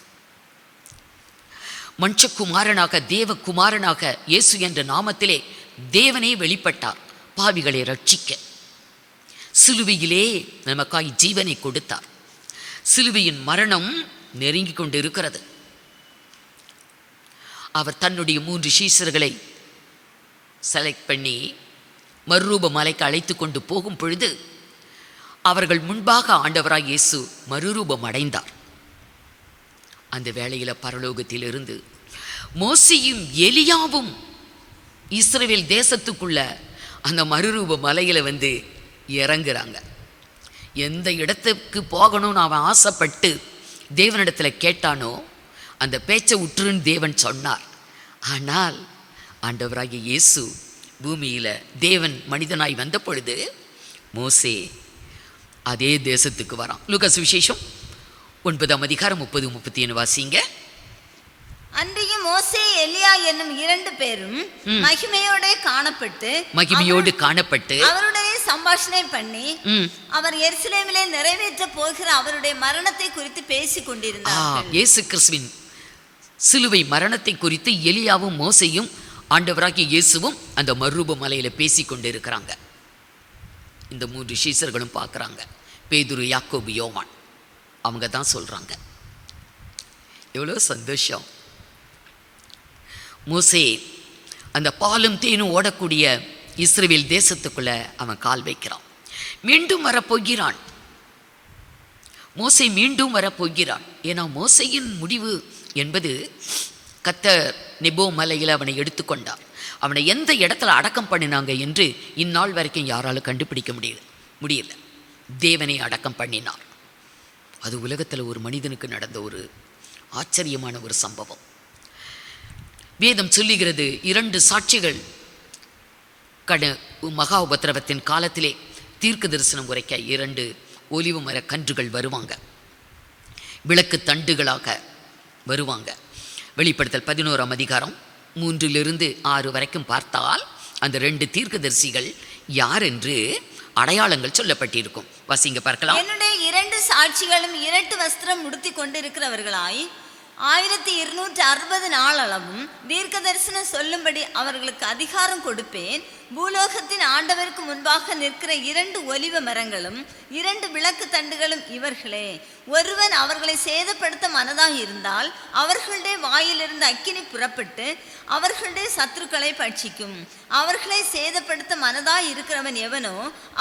[SPEAKER 2] மனுஷகுமாரனாக, தேவகுமாரனாக இயேசு என்ற நாமத்திலே தேவனே வெளிப்பட்டார் பாவிகளை ரட்சிக்க. சிலுவையிலே நமக்காய் ஜீவனை கொடுத்தார். சிலுவையின் மரணம் நெருங்கி கொண்டு இருக்கிறது. அவர் தன்னுடைய 3 சீஷர்களை செலக்ட் பண்ணி மறுரூப மலைக்கு அழைத்து கொண்டு போகும் பொழுது அவர்கள் முன்பாக ஆண்டவராய் இயேசு மறுரூபம் அடைந்தார். அந்த வேளையில் பரலோகத்திலிருந்து மோசேயும் எலியாவும் இஸ்ரவேல் தேசத்துக்குள்ள அந்த மறுரூப மலையில் வந்து இறங்குறாங்க. எந்த இடத்துக்கு போகணும்னு அவன் ஆசைப்பட்டு தேவனிடத்தில் கேட்டானோ அந்த பேச்சை உற்றுன்னு தேவன் சொன்னார். ஆனால் ஆண்டவராகிய இயேசு பூமியில் தேவன் மனிதனாய் வந்த பொழுது மோசே அதே தேசத்துக்கு வரான். லூக்கா சுவிசேஷம் 9ஆம் அதிகாரம் 30-31 வாசிங்க.
[SPEAKER 3] அன்றைய மோசே எலியா என்னும் 2 பேரும் மகிமையோடு காணப்பட்டு
[SPEAKER 2] அவருடைய
[SPEAKER 3] சம்பாஷணை பண்ணி
[SPEAKER 2] ம்.
[SPEAKER 3] அவர் எருசலேமிலே நிறைவேற்ற போகிற அவருடைய மரணத்தை குறித்து பேசிக் கொண்டிருந்தார்.
[SPEAKER 2] இயேசு கிறிஸ்துவின் சிலுவை மரணத்தை குறித்து எலியாவும் மோசேயும் ஆண்டவராகிய இயேசுவும் அந்த மறுரூப மலையில பேசி கொண்டு இருக்கிறாங்க. இந்த 3 சீசர்களும் பார்க்குறாங்க. பேதுரு, யாக்கோபு, யோவான் அவங்க தான் சொல்றாங்க. எவ்வளோ சந்தோஷம். மோசே அந்த பாலும் தேனும் ஓடக்கூடிய இஸ்ரவேல் தேசத்துக்குள்ள அவன் கால் வைக்கிறான். மீண்டும் வரப்போகிறான். மோசே மீண்டும் வரப்போகிறான். ஏன்னா மோசையின் முடிவு என்பது கர்த்தர் நெபோ மலையில் அவனை எடுத்துக்கொண்டார். அவனை எந்த இடத்துல அடக்கம் பண்ணினாங்க என்று இந்நாள் வரைக்கும் யாராலும் கண்டுபிடிக்க முடியல. தேவனை அடக்கம் பண்ணினார். அது உலகத்தில் ஒரு மனிதனுக்கு நடந்த ஒரு ஆச்சரியமான ஒரு சம்பவம். வேதம் சொல்லுகிறது, 2 சாட்சிகள் மகா உபத்திரவத்தின் காலத்திலே தீர்க்க தரிசனம் உரைக்க 2 ஒலிவு மர கன்றுகள் வருவாங்க. விளக்கு தண்டுகளாக வருவாங்க. வெளிப்படுத்தல் 11ஆம் அதிகாரம் 3-6 வரைக்கும் பார்த்தால் அந்த 2 தீர்க்கதரிசிகள் யார் என்று அடையாளங்கள் சொல்லப்பட்டிருக்கும். வாசிங்க பார்க்கலாம்.
[SPEAKER 3] என்னுடைய 2 சாட்சிகளும் இரட்டு வஸ்திரம் உடுத்தி கொண்டிருக்கிறவர்களாய் 1260 நாளளவும் தீர்க்க தரிசனம் சொல்லும்படி அவர்களுக்கு அதிகாரம் கொடுப்பேன். பூலோகத்தின் ஆண்டவருக்கு முன்பாக நிற்கிற 2 ஒலிவ மரங்களும் 2 விளக்கு தண்டுகளும் இவர்களே. ஒருவன் அவர்களை சேதப்படுத்த மனதாக இருந்தால் அவர்களுடைய வாயிலிருந்து அக்கினி புறப்பட்டு அவர்களுடைய சத்துருக்களை பட்சிக்கும். அவர்களை சேதப்படுத்த மனதாய் இருக்கிறவன் எவனோ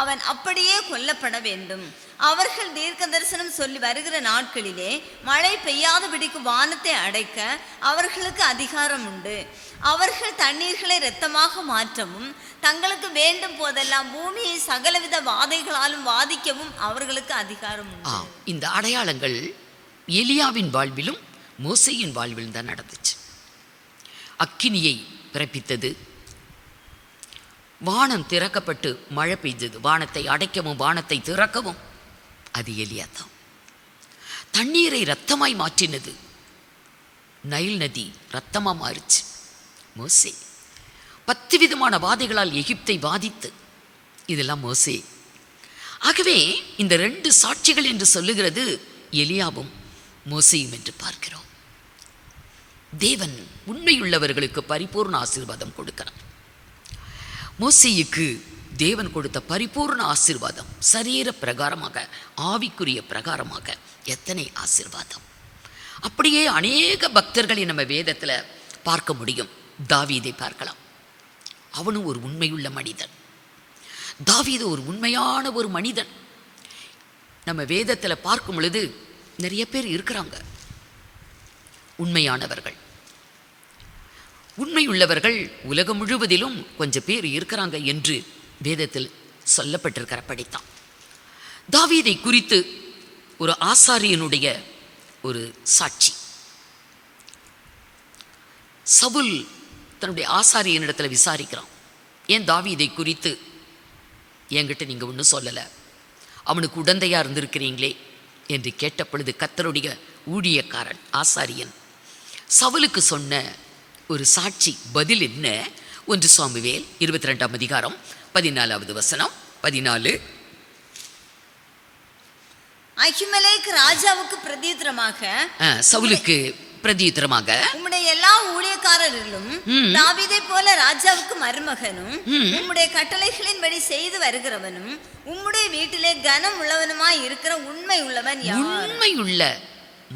[SPEAKER 3] அவன் அப்படியே கொல்லப்பட வேண்டும். அவர்கள் தீர்க்க தரிசனம் சொல்லி வருகிற நாட்களிலே மழை பெய்யாதபடிக்கு வானத்தை அடைக்க அவர்களுக்கு அதிகாரம் உண்டு. அவர்கள் தண்ணீர்களை இரத்தமாக மாற்றவும் தங்களுக்கு வேண்டும் போதெல்லாம் பூமியை சகலவித வாதைகளாலும் வாதிக்கவும் அவர்களுக்கு அதிகாரம் உண்டு.
[SPEAKER 2] இந்த அடையாளங்கள் எலியாவின் வாழ்விலும் மோசேயின் வாழ்விலும் தான் நடந்துச்சு. அக்கினியை பிறப்பித்தது, வானம் திறக்கப்பட்டு மழை பெய்தது. வானத்தை அடைக்கவும் வானத்தை திறக்கவும் அது எலியா தான். தண்ணீரை இரத்தமாய் மாற்றினது, நைல் நதி இரத்தமாக மாறிச்சு மோசே. 10 விதமான வாதைகளால் எகிப்தை வாதித்து, இதெல்லாம் மோசே. ஆகவே இந்த 2 சாட்சிகள் என்று சொல்லுகிறது எலியாவும் மோசேயும் என்று பார்க்கிறோம். தேவன் உண்மையுள்ளவர்களுக்கு பரிபூர்ண ஆசீர்வாதம் கொடுக்கிறார். மோசேயுக்கு தேவன் கொடுத்த பரிபூர்ண ஆசீர்வாதம் சரீர பிரகாரமாக, ஆவிக்குரிய பிரகாரமாக எத்தனை ஆசீர்வாதம்! அப்படியே அநேக பக்தர்களை நம்ம வேதத்தில் பார்க்க முடியும். தாவீதை பார்க்கலாம். அவனும் ஒரு உண்மையுள்ள மனிதன். தாவீது ஒரு உண்மையான ஒரு மனிதன். நம்ம வேதத்தில் பார்க்கும் பொழுது நிறைய பேர் இருக்கிறாங்க உண்மையானவர்கள். உண்மையுள்ளவர்கள் உலகம் முழுவதிலும் கொஞ்சம் பேர் இருக்கிறாங்க என்று வேதத்தில் சொல்லப்பட்டிருக்கிற படித்தான். தாவீதை குறித்து ஒரு ஆசாரியனுடைய ஒரு சாட்சி. சவுல் தன்னுடைய ஆசாரியனிடத்தில் விசாரிக்கிறான், ஏன் தாவீதை குறித்து என்கிட்ட நீங்கள் ஒன்றும் சொல்லலை, அவனுக்கு உடந்தையாக இருந்திருக்கிறீங்களே என்று கேட்ட பொழுது கர்த்தருடைய ஊழியக்காரன் ஆசாரியன் சவுலுக்கு சொன்ன ஒரு சாட்சி பதில் என்ன? 1 சாமுவேல் 22ஆம் அதிகாரம் 14வது வசனம் 14.
[SPEAKER 3] அகிமெலேக் ராஜாவுக்கு பிரதியுத்தரமாக,
[SPEAKER 2] சவுலுக்கு பிரதியுத்தரமாக,
[SPEAKER 3] உம்முடைய எல்லா ஊழியக்காரரிலும் தாவீதை போல ராஜாவுக்கு மருமகனும் உம்முடைய கட்டளைகளின்படி செய்து வருகிறவனும் உம்முடைய வீட்டிலே கனம் உள்ளவனுமாய் இருக்கிற உண்மை உள்ளவன் யார்?
[SPEAKER 2] உண்மையுள்ள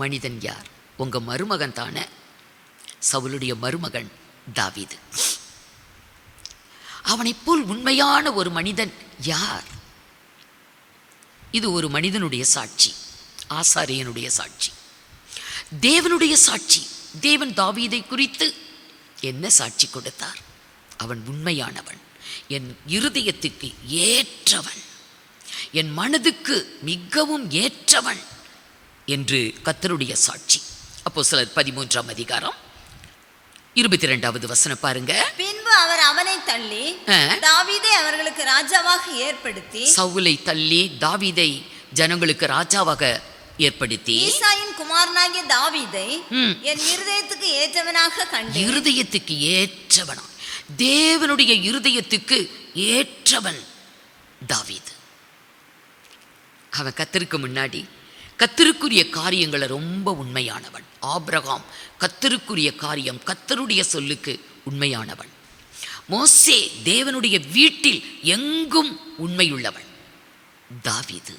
[SPEAKER 2] மனிதன் யார்? உங்க மருமகன் தானே. சவுலுடைய மருமகன் தாவீது. அவனைப் போல் உண்மையான ஒரு மனிதன் யார்? இது ஒரு மனிதனுடைய சாட்சி, ஆசாரியனுடைய சாட்சி, தேவனுடைய சாட்சி. தேவன் தாவீதை குறித்து என்ன சாட்சி கொடுத்தார்? அவன் உண்மையானவன், என் இருதயத்துக்கு ஏற்றவன், என் மனதுக்கு மிகவும் ஏற்றவன் என்று கர்த்தருடைய சாட்சி. அப்போஸ்தலர் 13ஆம் அதிகாரம் 22வது வசனம் பாருங்க.
[SPEAKER 3] பின்பு அவர் அவனை தள்ளி தாவீதை அவர்களுக்கு ராஜாவாக ஏற்படுத்தி,
[SPEAKER 2] சவுலை தள்ளி தாவீதை ஜனங்களுக்கு ராஜாவாக ஏற்படுத்தி,
[SPEAKER 3] ஈசாயின் குமாரனாகிய தாவீதை என் இருதயத்துக்கு ஏற்றவனாக கண்டேன்.
[SPEAKER 2] இருதயத்துக்கு ஏற்றவனா, தேவனுடைய இருதயத்துக்கு ஏற்றவன் தாவீது. அவன் கர்த்தருக்கு முன்னாடி கர்த்தருக்குரிய காரியங்களை ரொம்ப உண்மையானவன். ஆபிரகாம் கர்த்தருக்குரிய காரியம், கர்த்தருடைய சொல்லுக்கு உண்மையானவன். மோசே தேவனுடைய வீட்டில் எங்கும் உண்மையுள்ளவன். தாவீது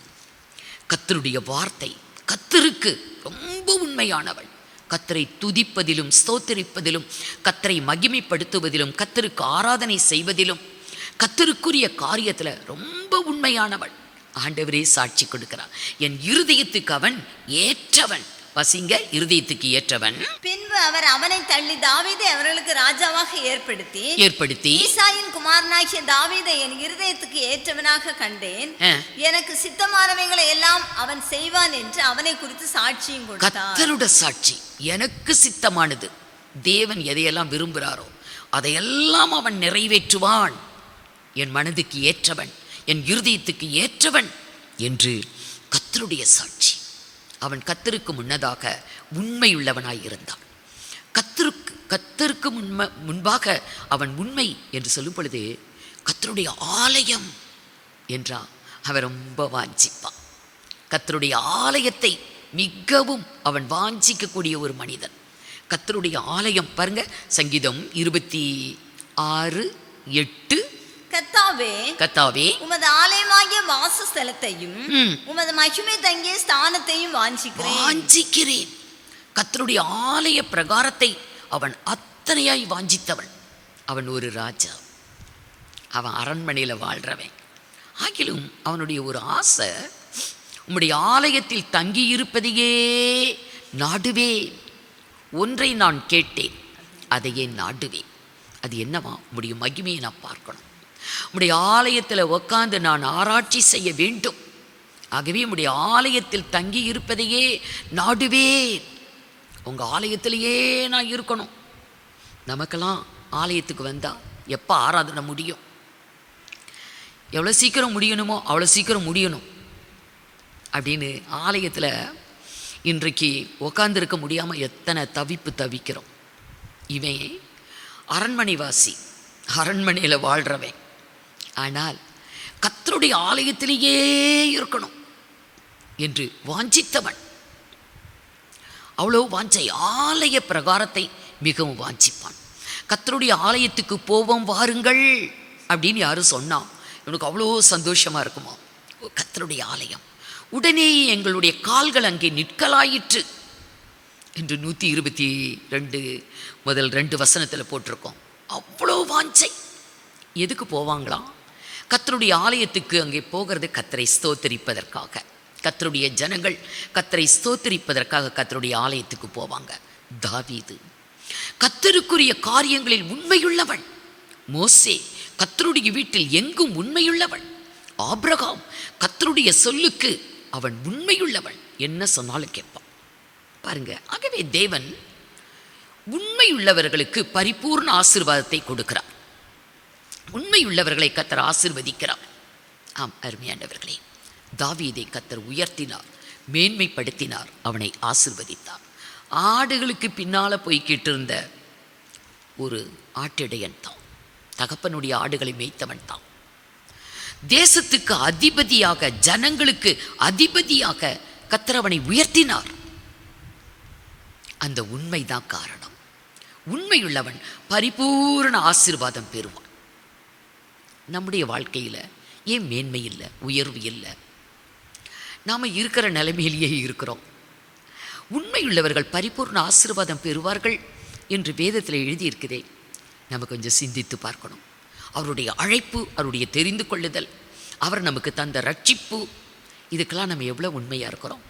[SPEAKER 2] கர்த்தருடைய வார்த்தை, கர்த்தருக்கு ரொம்ப உண்மையானவன். கர்த்தரை துதிப்பதிலும் ஸ்தோத்திரிப்பதிலும், கர்த்தரை மகிமைப்படுத்துவதிலும், கர்த்தருக்கு ஆராதனை செய்வதிலும், கர்த்தருக்குரிய காரியத்தில் ரொம்ப உண்மையானவன். ஆண்டவரே சாட்சி கொடுக்கிறார், என் இருதயத்துக்கு அவன் ஏற்றவன். வசிங்க, இருதயத்துக்கு ஏற்றவன்.
[SPEAKER 3] பின்பு அவர் அவனை தள்ளி தாவீதை அவர்களுக்கு ராஜாவாக ஏற்படுத்தி ஈசாயின் குமாரனாகிய தாவீதை என் இருதயத்துக்கு ஏற்றவனாக கண்டேன், எனக்கு சித்தமானவைகளை எல்லாம் அவன் செய்வான் என்று அவனை குறித்து சாட்சியும் கொடுத்தார்.
[SPEAKER 2] கர்த்தருடைய சாட்சி, எனக்கு சித்தமானது. தேவன் எதையெல்லாம் விரும்புகிறாரோ அதையெல்லாம் அவன் நிறைவேற்றுவான். என் மனதுக்கு ஏற்றவன், என் இருதயத்துக்கு ஏற்றவன் என்று கர்த்தருடைய சாட்சி. அவன் கர்த்தருக்கு முன்னதாக உண்மையுள்ளவனாய் இருந்தான். கர்த்தருக்கு முன்பாக அவன் உண்மை என்று சொல்லும் பொழுது கர்த்தருடைய ஆலயம் என்றான். அவன் ரொம்ப வாஞ்சிப்பான். கர்த்தருடைய ஆலயத்தை மிகவும் அவன் வாஞ்சிக்கக்கூடிய ஒரு மனிதன். கர்த்தருடைய ஆலயம் பாருங்க, சங்கீதம் 26:8, கர்த்தாவே
[SPEAKER 3] உமது ஆலயமாகிய வாசஸ்தலத்தையும் உமது மகிமை தங்கிய ஸ்தானத்தையும் வாஞ்சிக்கிறேன்.
[SPEAKER 2] கர்த்தருடைய ஆலய பிரகாரத்தை அவன் அத்தனையாய் வாஞ்சித்தவன். அவன் ஒரு ராஜா, அவன் அரண்மனையில் வாழ்றவன். ஆகிலும் அவனுடைய ஒரு ஆசை, உம்முடைய ஆலயத்தில் தங்கியிருப்பதையே நாடுவேன். ஒன்றை நான் கேட்டேன், அதையே நாடுவேன். அது என்னவா? உம்முடைய மகிமையை நான் பார்க்கணும். உம்முடைய ஆலயத்தில் உட்கார்ந்து நான் ஆராய்ச்சி செய்ய வேண்டும். ஆகவே உம்முடைய ஆலயத்தில் தங்கி இருப்பதையே நாடுவேன். உங்கள் ஆலயத்திலேயே நான் இருக்கணும். நமக்கெல்லாம் ஆலயத்துக்கு வந்தால் எப்போ ஆராதனை முடியும்? எவ்வளோ சீக்கிரம் முடியணுமோ அவ்வளோ சீக்கிரம் முடியணும் அப்படின்னு ஆலயத்தில் இன்றைக்கு உட்காந்துருக்க முடியாமல் எத்தனை தவிக்கிறோம். இவன் அரண்மனைவாசி, அரண்மனையில் வாழ்கிறவன். ஆனால் கர்த்தருடைய ஆலயத்திலேயே இருக்கணும் என்று வாஞ்சித்தவன். அவ்வளோ வாஞ்சை, ஆலய பிரகாரத்தை மிகவும் வாஞ்சிப்பான். கர்த்தருடைய ஆலயத்துக்கு போவோம் வாருங்கள் அப்படின்னு யாரும் சொன்னா இவனுக்கு அவ்வளோ சந்தோஷமாக இருக்குமா? கர்த்தருடைய ஆலயம், உடனே எங்களுடைய கால்கள் அங்கே நிற்கலாயிற்று என்று 122 முதல் 2 வசனத்தில் போட்டிருக்கோம். அவ்வளோ வாஞ்சை. எதுக்கு போவாங்களாம்? கர்த்தருடைய ஆலயத்துக்கு அங்கே போகிறது கர்த்தரை ஸ்தோத்தரிப்பதற்காக. கர்த்தருடைய ஜனங்கள் கர்த்தரை ஸ்தோத்தரிப்பதற்காக கர்த்தருடைய ஆலயத்துக்கு போவாங்க. தாவீது கர்த்தருக்குரிய காரியங்களில் உண்மையுள்ளவன். மோசே கர்த்தருடைய வீட்டில் எங்கும் உண்மையுள்ளவன். ஆபிரகாம் கர்த்தருடைய சொல்லுக்கு அவன் உண்மையுள்ளவன். என்ன சொன்னாலும் கேட்பான் பாருங்க. ஆகவே தேவன் உண்மையுள்ளவர்களுக்கு பரிபூர்ண ஆசீர்வாதத்தை கொடுக்கிறார். உண்மையுள்ளவர்களை கர்த்தர் ஆசீர்வதிக்கிறார். ஆம் அருமையானவர்களே, தாவீதை கர்த்தர் உயர்த்தினார், மேன்மைப்படுத்தினார், அவனை ஆசீர்வதித்தார். ஆடுகளுக்கு பின்னால் போய்கிட்டு இருந்த ஒரு ஆட்டிடையன் தான், தகப்பனுடைய ஆடுகளை மேய்த்தவன் தான். தேசத்துக்கு அதிபதியாக, ஜனங்களுக்கு அதிபதியாக கர்த்தர் அவனை உயர்த்தினார். அந்த உண்மைதான் காரணம். உண்மையுள்ளவன் பரிபூர்ண ஆசீர்வாதம் பெறுவான். நம்முடைய வாழ்க்கையில் ஏன் மேன்மை இல்லை, உயர்வு இல்லை? நாம் இருக்கிற நிலைமையிலேயே இருக்கிறோம். உண்மையுள்ளவர்கள் பரிபூர்ண ஆசீர்வாதம் பெறுவார்கள் என்று வேதத்தில் எழுதியிருக்கிறதே. நம்ம கொஞ்சம் சிந்தித்து பார்க்கணும். அவருடைய அழைப்பு, அவருடைய தெரிந்து கொள்ளுதல், அவர் நமக்கு தந்த ரட்சிப்பு, இதுக்கெல்லாம் நம்ம எவ்வளோ உண்மையாக இருக்கிறோம்?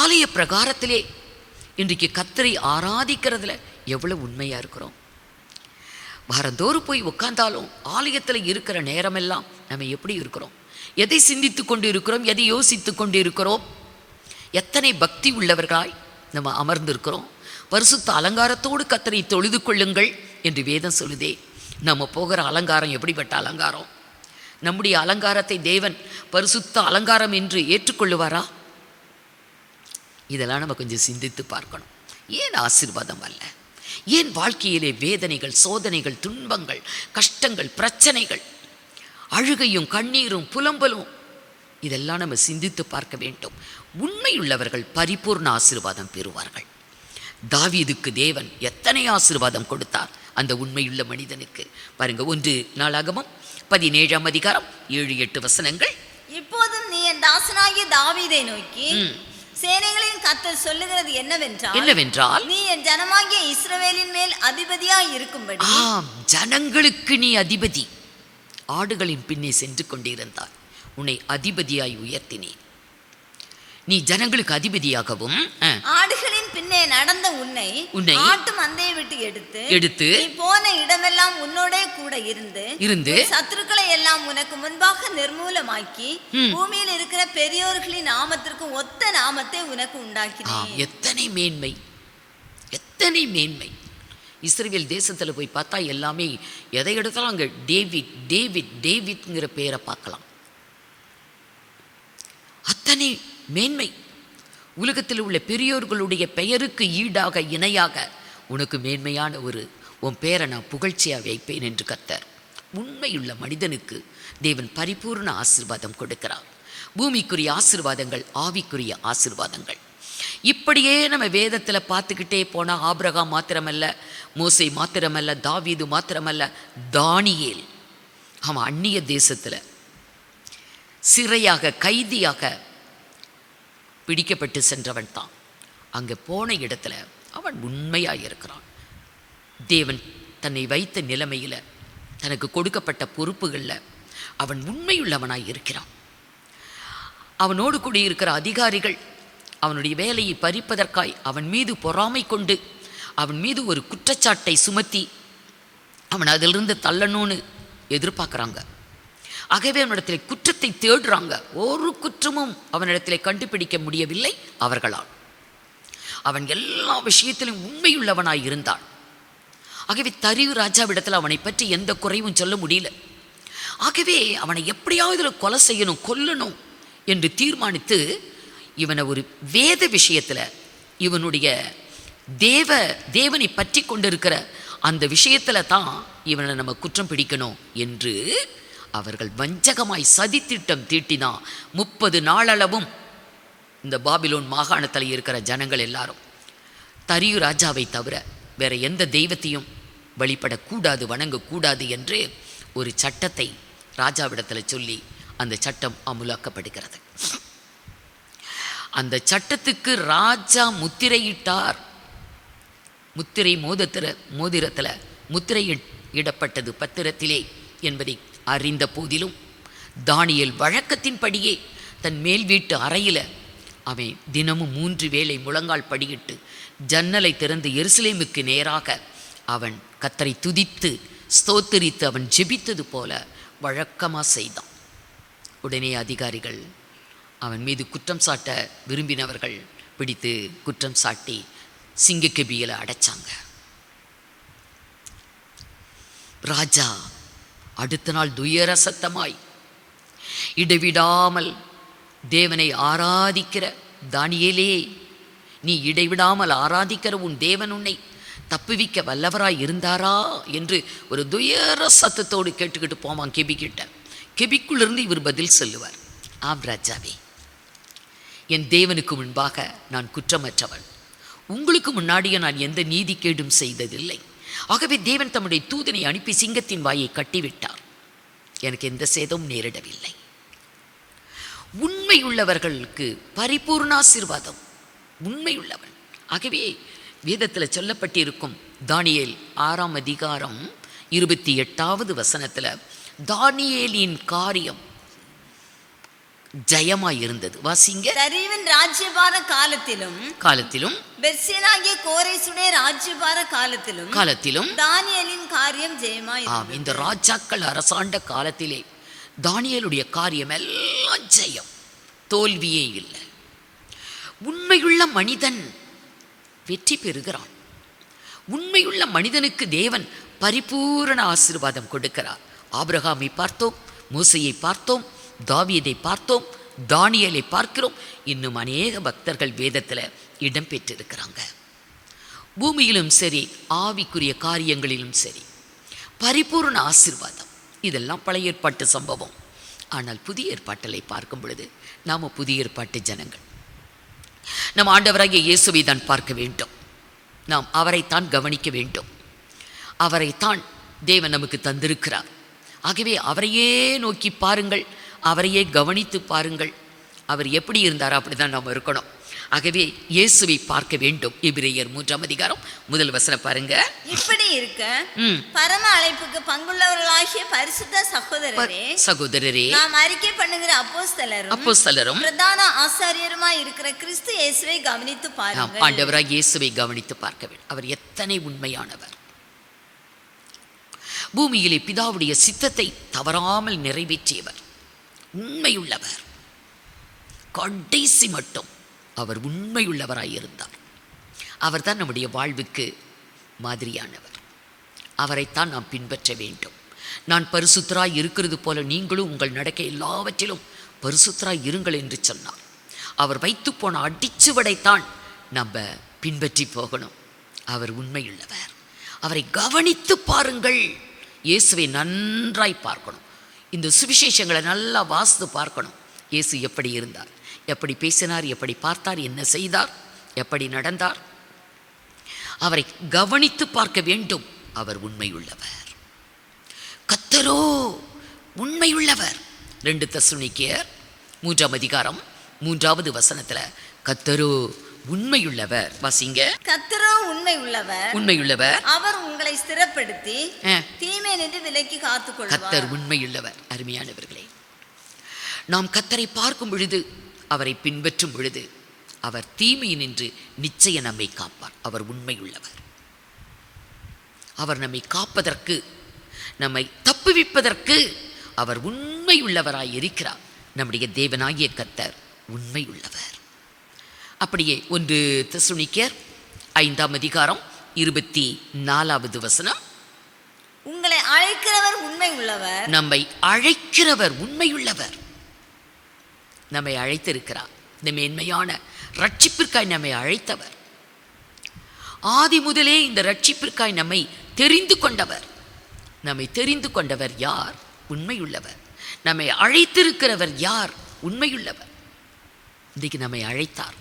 [SPEAKER 2] ஆலய பிரகாரத்திலே இன்றைக்கு கர்த்தரை ஆராதிக்கிறதுல எவ்வளோ உண்மையாக இருக்கிறோம்? வாரந்தோறும் போய் உட்கார்ந்தாலும் ஆலயத்தில் இருக்கிற நேரமெல்லாம் நம்ம எப்படி இருக்கிறோம்? எதை சிந்தித்து கொண்டு இருக்கிறோம்? எதை யோசித்து கொண்டு இருக்கிறோம்? எத்தனை பக்தி உள்ளவர்களாய் நம்ம அமர்ந்திருக்கிறோம்? பரிசுத்த அலங்காரத்தோடு கர்த்தரை தொழுது கொள்ளுங்கள் என்று வேதம் சொல்லுதே. நம்ம போகிற அலங்காரம் எப்படிப்பட்ட அலங்காரம்? நம்முடைய அலங்காரத்தை தேவன் பரிசுத்த அலங்காரம் என்று ஏற்றுக்கொள்ளுவாரா? இதெல்லாம் நம்ம கொஞ்சம் சிந்தித்து பார்க்கணும். ஏன் ஆசீர்வாதம் அல்ல? ஏன் வாழ்க்கையிலே வேதனைகள், சோதனைகள், துன்பங்கள், கஷ்டங்கள், பிரச்சனைகள்? அழுகையும் கண்ணீரும் புலம்பலும் இதெல்லாம் நம்ம சிந்தித்து பார்க்க வேண்டும். உண்மையுள்ளவர்கள் பரிபூர்ண ஆசீர்வாதம் பெறுவார்கள். தாவீதுக்கு தேவன் எத்தனை ஆசீர்வாதம் கொடுத்தார் அந்த உண்மையுள்ள மனிதனுக்கு. பாருங்க, 1 நாளாகமம் 17ஆம் அதிகாரம் 7-8 வசனங்கள்.
[SPEAKER 3] இப்போதும் நீ என் தாசனாகிய தாவீதை நோக்கி, சேனைகளின் கர்த்தர் சொல்லுகிறது என்னவென்றால் நீ என் ஜனமாகிய இஸ்ரவேலின் மேல் அதிபதியாய் இருக்கும்படி.
[SPEAKER 2] ஜனங்களுக்கு நீ அதிபதி. ஆடுகளின் பின்னே சென்று கொண்டிருந்தார், உன்னை அதிபதியாய் உயர்த்தினேன். நீ ஜனங்களுக்கு அதிபதியாகவும்
[SPEAKER 3] ஆடுகளின் பின்னே நடந்த உன்னை ஆட்டு மந்தையை விட்டு எடுத்து நீ போன இடமெல்லாம் உன்னோட கூட இருந்து சத்துருக்களை எல்லாம் உனக்கு முன்பாக நிர்மூலமாக்கி பூமியில் இருக்கிற பெரியோர்களின் நாமத்திற்கு ஒத்த நாமத்தை உனக்கு உண்டாக்கினேன்.
[SPEAKER 2] எத்தனை மேன்மை, எத்தனை மேன்மை. இஸ்ரவேல் தேசத்துல போய் பார்த்தா எல்லாமே எதை எடுத்தாலும் அங்க டேவிட் டேவிட் டேவிட்ங்கிற பேரை பார்க்கலாம். அத்தனை மேன்மை. உலகத்தில் உள்ள பெரியோர்களுடைய பெயருக்கு ஈடாக இணையாக உனக்கு மேன்மையான உன் பேரை நான் புகழ்ச்சியாக வைப்பேன் என்று கர்த்தர். உண்மையுள்ள மனிதனுக்கு தேவன் பரிபூர்ண ஆசீர்வாதம் கொடுக்கிறார். பூமிக்குரிய ஆசீர்வாதங்கள், ஆவிக்குரிய ஆசீர்வாதங்கள். இப்படியே நம்ம வேதத்தில் பார்த்துக்கிட்டே போனால் ஆபிரகாம் மாத்திரமல்ல, மோசே மாத்திரமல்ல, தாவீது மாத்திரமல்ல, தானியேல் அவன் அந்நிய தேசத்தில் சிறையாக கைதியாக பிடிக்கப்பட்டு சென்றவன் தான். அங்கே போன இடத்துல அவன் உண்மையாக இருக்கிறான். தேவன் தன்னை வைத்த நிலைமையில், தனக்கு கொடுக்கப்பட்ட பொறுப்புகளில் அவன் உண்மையுள்ளவனாய் இருக்கிறான். அவனோடு கூடியிருக்கிற அதிகாரிகள் அவனுடைய வேலையை பறிப்பதற்காய் அவன் மீது பொறாமை கொண்டு அவன் மீது ஒரு குற்றச்சாட்டை சுமத்தி அவன் அதிலிருந்து தள்ளணும்னு எதிர்பார்க்குறாங்க. ஆகவே அவனிடத்தில் குற்றத்தை தேடுறாங்க. ஒரு குற்றமும் அவனிடத்தில் கண்டுபிடிக்க முடியவில்லை அவர்களால். அவன் எல்லா விஷயத்திலும் உண்மையுள்ளவனாய் இருந்தான். ஆகவே தரியு ராஜாவிடத்தில் அவனை பற்றி எந்த குறைவும் சொல்ல முடியல. ஆகவே அவனை எப்படியாவது கொலை செய்யணும், கொல்லணும் என்று தீர்மானித்து இவனை ஒரு வேத விஷயத்தில், இவனுடைய தேவனை பற்றி கொண்டிருக்கிற அந்த விஷயத்தில் தான் இவனை நம்ம குற்றம் பிடிக்கணும் என்று அவர்கள் வஞ்சகமாய் சதித்திட்டம் தீட்டினா 30 நாளளவும் இந்த பாபிலோன் மாகாணத்தில் இருக்கிற ஜனங்கள் எல்லாரும் தரியு ராஜாவை தவிர வேற எந்த தெய்வத்தையும் வழிபடக்கூடாது, வணங்கக்கூடாது என்று ஒரு சட்டத்தை ராஜாவிடத்தில் சொல்லி அந்த சட்டம் அமுலாக்கப்படுகிறது. அந்த சட்டத்துக்கு ராஜா முத்திரையிட்டார். முத்திரை மோதிரத்தில் முத்திரையிடப்பட்டது பத்திரத்திலே என்பதை அறிந்த போதிலும் தானியேல் வழக்கத்தின்படியே தன் மேல் வீட்டு அறையில் அவன் தினமும் 3 வேளை முழங்கால் படியிட்டு ஜன்னலை திறந்து எருசலேமுக்கு நேராக அவன் கர்த்தரை துதித்து ஸ்தோத்திரித்து அவன் ஜெபித்தது போல வழக்கமாக செய்தான். உடனே அதிகாரிகள் அவன் மீது குற்றம் சாட்ட விரும்பினவர்கள் பிடித்து குற்றம் சாட்டி சிங்கக்கெபியில் அடைச்சாங்க. ராஜா அடுத்த நாள் துயர சத்தமாய் இடைவிடாமல் தேவனை ஆராதிக்கிற தானியேலே, நீ இடைவிடாமல் ஆராதிக்கிற உன் தேவன் உன்னை தப்புவிக்க வல்லவராய் இருந்தாரா என்று ஒரு துயர சத்தத்தோடு கேட்டுக்கிட்டு போவான் கெபிக்கிட்ட. கெபிக்குள்ளிருந்து இவர் பதில் சொல்லுவார், ஆம் ராஜாவே, என் தேவனுக்கு முன்பாக நான் குற்றமற்றவன். உங்களுக்கு முன்னாடியே நான் எந்த நீதிகேடும் செய்ததில்லை. ஆகவே தேவன் தம்முடைய தூதனை அனுப்பி சிங்கத்தின் வாயை கட்டிவிட்டார். எனக்கு எந்த சேதமும் நேரிடவில்லை. உண்மையுள்ளவர்களுக்கு பரிபூர்ண ஆசீர்வாதம். உண்மையுள்ளவன். ஆகவே வேதத்தில் சொல்லப்பட்டிருக்கும் தானியேல் 6ஆம் அதிகாரம் 28வது வசனத்தில் தானியேலின் காரியம் ஜெயமாய் இருந்தது. வாசிங்க. தரியுவின் ராஜ்யபார காலத்திலும் பெர்சியனாகிய கோரேசுடைய ராஜ்யபார காலத்திலும் தானியேலின் காரியம் ஜெயமாய் இருந்தது. இந்த ராஜாக்கள் அரசாண்ட காலத்திலே தானியேலுடைய காரியம் எல்லாம் ஜெயம், தோல்வியே இல்லை. உண்மையுள்ள மனிதன் வெற்றி பெறுகிறான். உண்மையுள்ள மனிதனுக்கு தேவன் பரிபூரண ஆசீர்வாதம் கொடுக்கிறார். ஆபிரகாமை பார்த்தோம், மோசேயை பார்த்தோம், தாவீதை பார்த்தோம், தானியேலை பார்க்கிறோம். இன்னும் அநேக பக்தர்கள் வேதத்தில் இடம் பெற்றிருக்கிறாங்க. பூமியிலும் சரி, ஆவிக்குரிய காரியங்களிலும் சரி, பரிபூர்ண ஆசீர்வாதம். இதெல்லாம் பழைய ஏற்பாட்டு சம்பவம். ஆனால் புதிய ஏற்பாட்டலை பார்க்கும் பொழுது நாம் புதிய ஏற்பாட்டு ஜனங்கள். நம் ஆண்டவராகிய இயேசுவை தான் பார்க்க வேண்டும். நாம் அவரைத்தான் கவனிக்க வேண்டும். அவரைத்தான் தேவன் நமக்கு தந்திருக்கிறார். ஆகவே அவரையே நோக்கி பாருங்கள், அவரையே கவனித்து பாருங்கள். அவர் எப்படி இருந்தாரோ அப்படி தான் நாம் இருக்கணும். ஆகவே இயேசுவை பார்க்க வேண்டும். எபிரேயர் 3ஆம் அதிகாரம் 1 வசனம் பாருங்க.
[SPEAKER 3] இப்படி இருக்க பரம அழைப்புக்கு பங்குள்ளவர்களாகிய பரிசுத்த சகோதரரே, நாம் அறிக்கை பண்ணுகிற அப்போஸ்தலரும் பிரதான ஆசாரியருமாய் இருக்கிற கிறிஸ்து இயேசுவை கவனித்து பாருங்கள்.
[SPEAKER 2] ஆண்டவராகிய இயேசுவை கவனித்து பார்க்க வேண்டும். அவர் எத்தனை உண்மையானவர். பூமியிலே பிதாவுடைய சித்தத்தை தவறாமல் நிறைவேற்றியவர், உண்மையுள்ளவர். கடைசி மட்டும் அவர் உண்மையுள்ளவராயிருந்தார். அவர் தான் நம்முடைய வாழ்வுக்கு மாதிரியானவர். அவரைத்தான் நாம் பின்பற்ற வேண்டும். நான் பரிசுத்தராய் இருக்கிறது போல நீங்களும் உங்கள் நடக்க எல்லாவற்றிலும் பரிசுத்தராய் இருங்கள் என்று சொன்னார். அவர் வைத்து போன அடிச்சுவடைத்தான் நம்ம பின்பற்றி போகணும். அவர் உண்மையுள்ளவர். அவரை கவனித்து பாருங்கள். இயேசுவை நன்றாய் பார்க்கணும். இந்த சுவிசேஷங்களை நல்லா வாசித்து பார்க்கணும். இயேசு எப்படி இருந்தார், எப்படி பேசினார், எப்படி பார்த்தார், என்ன செய்தார், எப்படி நடந்தார். அவரை கவனித்து பார்க்க வேண்டும். அவர் உண்மையுள்ளவர். கர்த்தரோ உண்மையுள்ளவர். 2 தெசலோனிக்கேயர் 3ஆம் அதிகாரம் 3வது வசனத்துல கர்த்தரோ உண்மையுள்ளவர். வாசிங்க.
[SPEAKER 3] கர்த்தரோ உண்மையுள்ளவர், அவர் உங்களை ஸ்திரப்படுத்தி தீமை நின்று விலக்கி காத்துக்கொள்வார்.
[SPEAKER 2] கர்த்தர் உண்மையுள்ளவர். அருமையானவர்களே, நாம் கர்த்தரை பார்க்கும் பொழுது, அவரை பின்பற்றும் பொழுது, அவர் தீமை நின்று நிச்சயம் நம்மை காப்பார். அவர் உண்மையுள்ளவர். அவர் நம்மை காப்பதற்கு, நம்மை தப்புவிப்பதற்கு அவர் உண்மையுள்ளவராய் இருக்கிறார். நம்முடைய தேவனாகிய கர்த்தர் உண்மையுள்ளவர். அப்படியே 1 தெசலோனிக்கேயர் 5ஆம் அதிகாரம் 24வது வசனம்.
[SPEAKER 3] உங்களை அழைக்கிறவர் உண்மையுள்ளவர்.
[SPEAKER 2] நம்மை அழைக்கிறவர் உண்மையுள்ளவர். நம்மை அழைத்திருக்கிறார். இந்த மேன்மையான ரட்சிப்பிற்காய் நம்மை அழைத்தவர். ஆதி முதலே இந்த ரட்சிப்பிற்காய் நம்மை தெரிந்து கொண்டவர். நம்மை தெரிந்து கொண்டவர் யார்? உண்மையுள்ளவர். நம்மை அழைத்திருக்கிறவர் யார்? உண்மையுள்ளவர். இன்றைக்கு நம்மை அழைத்தார்.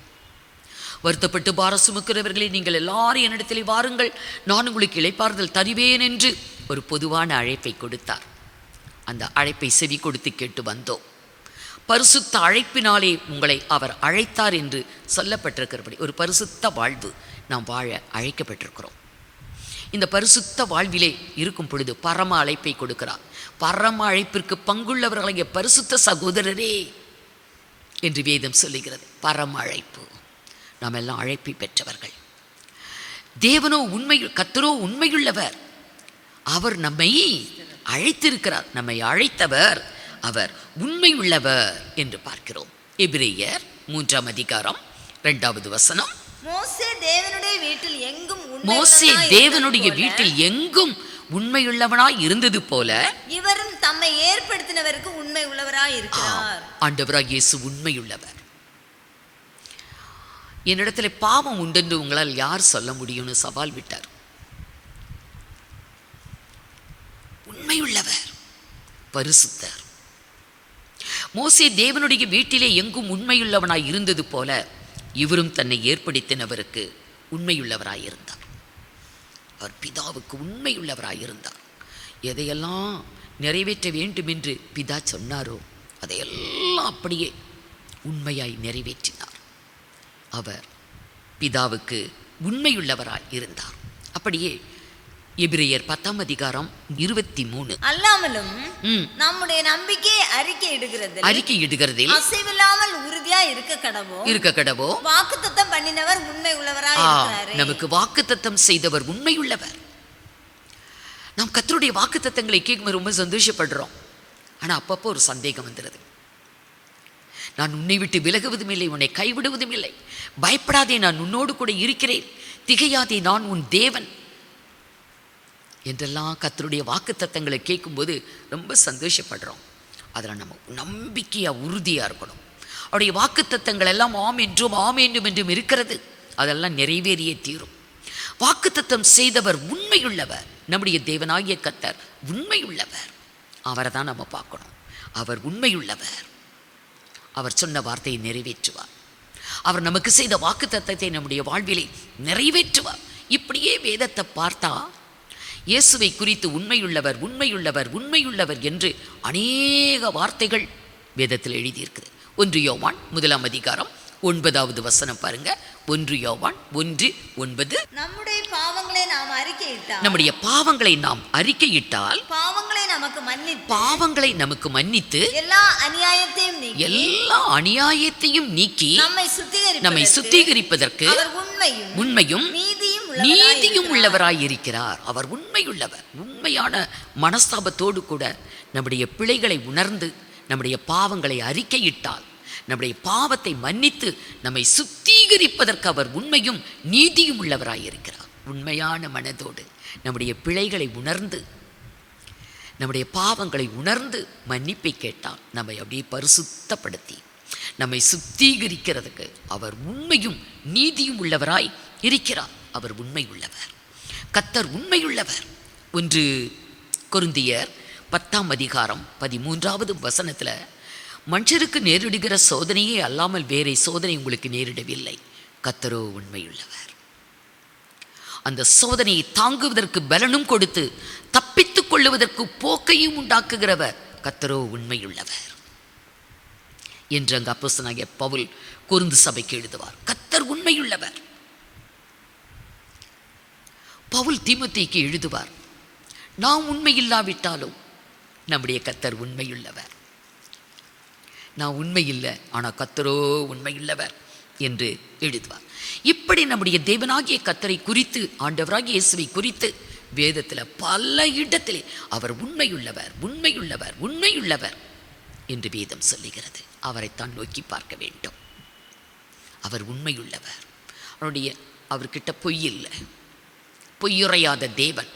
[SPEAKER 2] வருத்தப்பட்டு பாரம் சுமக்கிறவர்களே, நீங்கள் எல்லாரும் என்னிடத்திலே வாருங்கள், நான் உங்களுக்கு இளைப்பாறுதல் தருவேன் என்று ஒரு பொதுவான அழைப்பை கொடுத்தார். அந்த அழைப்பை செவி கொடுத்து கேட்டு வந்தோம். பரிசுத்த அழைப்பினாலே உங்களை அவர் அழைத்தார் என்று சொல்லப்பட்டிருக்கிறபடி ஒரு பரிசுத்த வாழ்வு நாம் வாழ அழைக்கப்பட்டிருக்கிறோம். இந்த பரிசுத்த வாழ்விலே இருக்கும் பொழுது பரம அழைப்பை கொடுக்கிறார். பரம அழைப்பிற்கு பங்குள்ளவர்களாகிய பரிசுத்த சகோதரரே என்று வேதம் சொல்லுகிறது. பரம அழைப்பு. நாம் எல்லாம் அழைப்பை பெற்றவர்கள். தேவனோ கர்த்தரோ உண்மையுள்ளவர். அவர் நம்மை அழைத்திருக்கிறார். நம்மை அழைத்தவர் அவர் உண்மையுள்ளவர் என்று பார்க்கிறோம். எபிரேயர் 3ஆம் அதிகாரம் 2வது வசனம்.
[SPEAKER 3] மோசே தேவனுடைய வீட்டில் எங்கும் உண்மையுள்ளவனாய் இருந்தது போல இவரும் தம்மை ஏற்படுத்தினவருக்கு உண்மை உள்ளவராய் இருக்கிறார்.
[SPEAKER 2] ஆண்டவராகிய இயேசு உண்மையுள்ளவர். என்னிடத்துல பாவம் உண்டென்று உங்களால் யார் சொல்ல முடியும்னு சவால் விட்டார். உண்மையுள்ளவர், பரிசுத்தர். மோசே தேவனுடைய வீட்டிலே எங்கும் உண்மையுள்ளவனாய் இருந்தது போல இவரும் தன்னை ஏற்படுத்தினவருக்கு உண்மையுள்ளவராயிருந்தார். அவர் பிதாவுக்கு உண்மையுள்ளவராயிருந்தார். எதையெல்லாம் நிறைவேற்ற வேண்டும் என்று பிதா சொன்னாரோ அதையெல்லாம் அப்படியே உண்மையாய் நிறைவேற்றினார். அவர் பிதாவுக்கு உண்மையுள்ளவராய் இருந்தார். அப்படியே எபிரேயர் 10ஆம் அதிகாரம் 23.
[SPEAKER 3] அல்லாமலும் நம்முடைய நம்பிக்கையை அறிக்கையிடுகிறதில் அசைவில்லாமல் உறுதியா இருக்க கடவோ வாக்குத்தத்தம் பண்ணினவர் உண்மை உள்ளவராய் இருக்கிறாரே.
[SPEAKER 2] நமக்கு வாக்குத்தத்தம் செய்தவர் உண்மையுள்ளவர். நாம் கர்த்தருடைய வாக்குத்தத்தங்களை கேட்கும்போது ரொம்ப சந்தோஷப்படுறோம். ஆனா அப்பப்போ ஒரு சந்தேகம் வந்துடுது. நான் உன்னை விட்டு விலகுவதும் இல்லை, உன்னை கைவிடுவதும் இல்லை, பயப்படாதே, நான் உன்னோடு கூட இருக்கிறேன், திகையாதே, நான் உன் தேவன் என்றெல்லாம் கர்த்தருடைய வாக்குத்தத்தங்களை கேட்கும்போது ரொம்ப சந்தோஷப்படுறோம். அதில் நம்ம நம்பிக்கையாக உறுதியாக இருக்கணும். அவருடைய வாக்குத்தத்தங்கள் எல்லாம் ஆம் என்றும் என்றும் இருக்கிறது. அதெல்லாம் நிறைவேறியே தீரும். வாக்குத்தத்தம் செய்தவர் உண்மையுள்ளவர். நம்முடைய தேவனாகிய கர்த்தர் உண்மையுள்ளவர். அவரை தான் நம்ம பார்க்கணும். அவர் உண்மையுள்ளவர். அவர் சொன்ன வார்த்தையை நிறைவேற்றுவார். அவர் நமக்கு செய்த வாக்குத்தத்தத்தை நம்முடைய வாழ்விலே நிறைவேற்றுவார். இப்படியே வேதத்தை பார்த்தா இயேசுவை குறித்து உண்மையுள்ளவர், உண்மையுள்ளவர், உண்மையுள்ளவர் என்று அநேக வார்த்தைகள் வேதத்தில் எழுதியிருக்குது. 1 யோவான் 1 அதிகாரம் 9வது வசனம் பாருங்க. 1 யோவான் 1:9.
[SPEAKER 3] நம்முடைய பாவங்களை நாம் அறிக்கையிட்டால்,
[SPEAKER 2] நம்முடைய பாவங்களை நாம் அறிக்கையிட்டால்
[SPEAKER 3] பாவங்களை நமக்கு மன்னித்து எல்லா
[SPEAKER 2] அநியாயத்தையும் நீக்கி நம்மை சுத்திகரிப்பதற்கு அவர் உண்மையும் நீதியும் உள்ளவராயிருக்கிறார். அவர் உண்மையுள்ளவர். உண்மையான மனஸ்தாபத்தோடு கூட நம்முடைய பிழைகளை உணர்ந்து நம்முடைய பாவங்களை அறிக்கையிட்டால், நம்முடைய பாவத்தை மன்னித்து நம்மை சுத்திகரிப்பதற்கு அவர் உண்மையும் நீதியும் உள்ளவராயிருக்கிறார். உண்மையான மனதோடு நம்முடைய பிழைகளை உணர்ந்து நம்முடைய பாவங்களை உணர்ந்து மன்னிப்பை கேட்டால் நம்மை அப்படியே பரிசுத்தப்படுத்தி நம்மை சுத்திகரிக்கிறதுக்கு அவர் உண்மையும் நீதியும் உள்ளவராய் இருக்கிறார். அவர் உண்மை உள்ளவர். கர்த்தர் உண்மையுள்ளவர். 1 கொரிந்தியர் 10 அதிகாரம் 13வது வசனத்தில், மனுஷருக்கு நேரிடுகிற சோதனையே அல்லாமல் வேறே சோதனை உங்களுக்கு நேரிடவில்லை, கர்த்தரோ உண்மையுள்ளவர். அந்த சோதனையை தாங்குவதற்கு பலனும் கொடுத்து தப்பித்துக் கொள்ளுவதற்கு போக்கையும் உண்டாக்குகிறவர் கர்த்தரோ உண்மையுள்ளவர் என்று அங்கு அப்போஸ்தலனாகிய பவுல் கொரிந்து சபைக்கு எழுதுவார். கர்த்தர் உண்மையுள்ளவர். பவுல் தீமோத்தேயுக்கு எழுதுவார், நாம் உண்மையில்லாவிட்டாலும் நம்முடைய கர்த்தர் உண்மையுள்ளவர். நான் உண்மை இல்லை, ஆனால் கர்த்தரோ உண்மையுள்ளவர் என்று எழுதுவார். இப்படி நம்முடைய தேவனாகிய கர்த்தரை குறித்து, ஆண்டவராகிய இயேசுவை குறித்து வேதத்தில் பல இடத்திலே அவர் உண்மையுள்ளவர், உண்மையுள்ளவர், உண்மையுள்ளவர் என்று வேதம் சொல்லுகிறது. அவரைத்தான் நோக்கி பார்க்க வேண்டும். அவர் உண்மையுள்ளவர். அவர்கிட்ட பொய் இல்லை. பொய்யுரையாத தேவன்.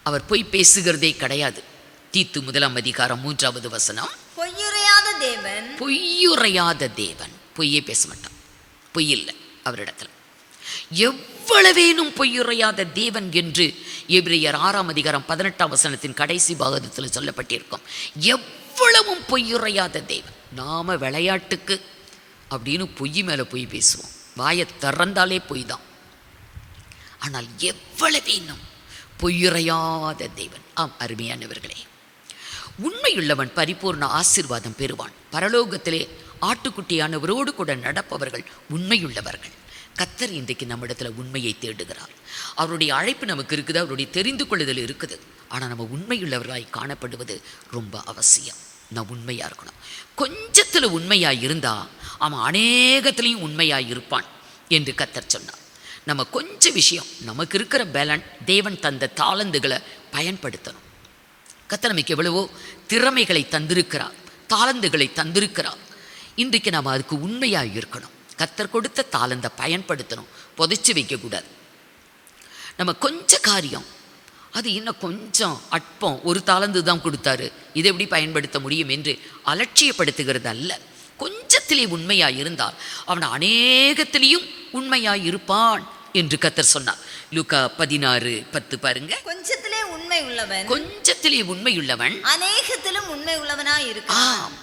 [SPEAKER 2] அவர் பொய் பேசுகிறதே கிடையாது. தீத்து 1 அதிகாரம் 3வது வசனம். பொய்யுரையாத தேவன். பொய்யே பேச மாட்டான். பொய் இல்லை அவரிடத்தில். எவ்வளவேனும் பொய்யுரையாத தேவன் என்று எபிரேயர் 6 அதிகாரம் 18 வசனத்தின் கடைசி பாகத்தில் சொல்லப்பட்டிருக்கும். எவ்வளவும் பொய்யுரையாத தேவன். நாம விளையாட்டுக்கு அப்படின்னு பொய் மேலே பொய் பேசுவோம். வாயை திறந்தாலே பொய் தான். ஆனால் எவ்வளவேனும் பொய்யுரையாத தேவன். ஆம் அருமையானவர்களே, உண்மையுள்ளவன் பரிபூர்ண ஆசீர்வாதம் பெறுவான். பரலோகத்திலே ஆட்டுக்குட்டியானவரோடு கூட நடப்பவர்கள் உண்மையுள்ளவர்கள். கர்த்தர் இன்றைக்கு நம்மிடத்தில் உண்மையை தேடுகிறார். அவருடைய அழைப்பு நமக்கு இருக்குது, அவருடைய தெரிந்து கொள்ளுதல் இருக்குது. ஆனால் நம்ம உண்மையுள்ளவர்களாய் காணப்படுவது ரொம்ப அவசியம். நான் உண்மையாக இருக்கணும். கொஞ்சத்தில் உண்மையாக இருந்தால் அவன் அநேகத்திலையும் உண்மையாக இருப்பான் என்று கர்த்தர் சொன்னார். நம்ம கொஞ்சம் விஷயம், நமக்கு இருக்கிற பலன், தேவன் தந்த தாளந்துகளை பயன்படுத்தணும். கர்த்தர் நமக்கு எவ்வளவோ திறமைகளை தந்திருக்கிறார், தாளந்துகளை தந்திருக்கிறார். இன்றைக்கு நாம் அதுக்கு உண்மையாக இருக்கணும். கர்த்தர் கொடுத்த தாளந்தை பயன்படுத்தணும், புதைச்சி வைக்கக்கூடாது. நம்ம கொஞ்சம் காரியம், அது இன்னும் கொஞ்சம் அற்பம், ஒரு தாளந்து தான் கொடுத்தாரு, இதை எப்படி பயன்படுத்த முடியும் என்று அலட்சியப்படுத்துகிறது அல்ல. கொஞ்சத்திலே உண்மையாக இருந்தால் அவன் அநேகத்திலையும் உண்மையாக இருப்பான் என்று கர்த்தர் சொன்னார். லூக்கா 16:10 பாருங்க.
[SPEAKER 3] கொஞ்சத்திலே
[SPEAKER 2] உண்மையுள்ளவன்
[SPEAKER 3] அநேகத்திலும் உண்மை உள்ளவனாய் இருக்கான்.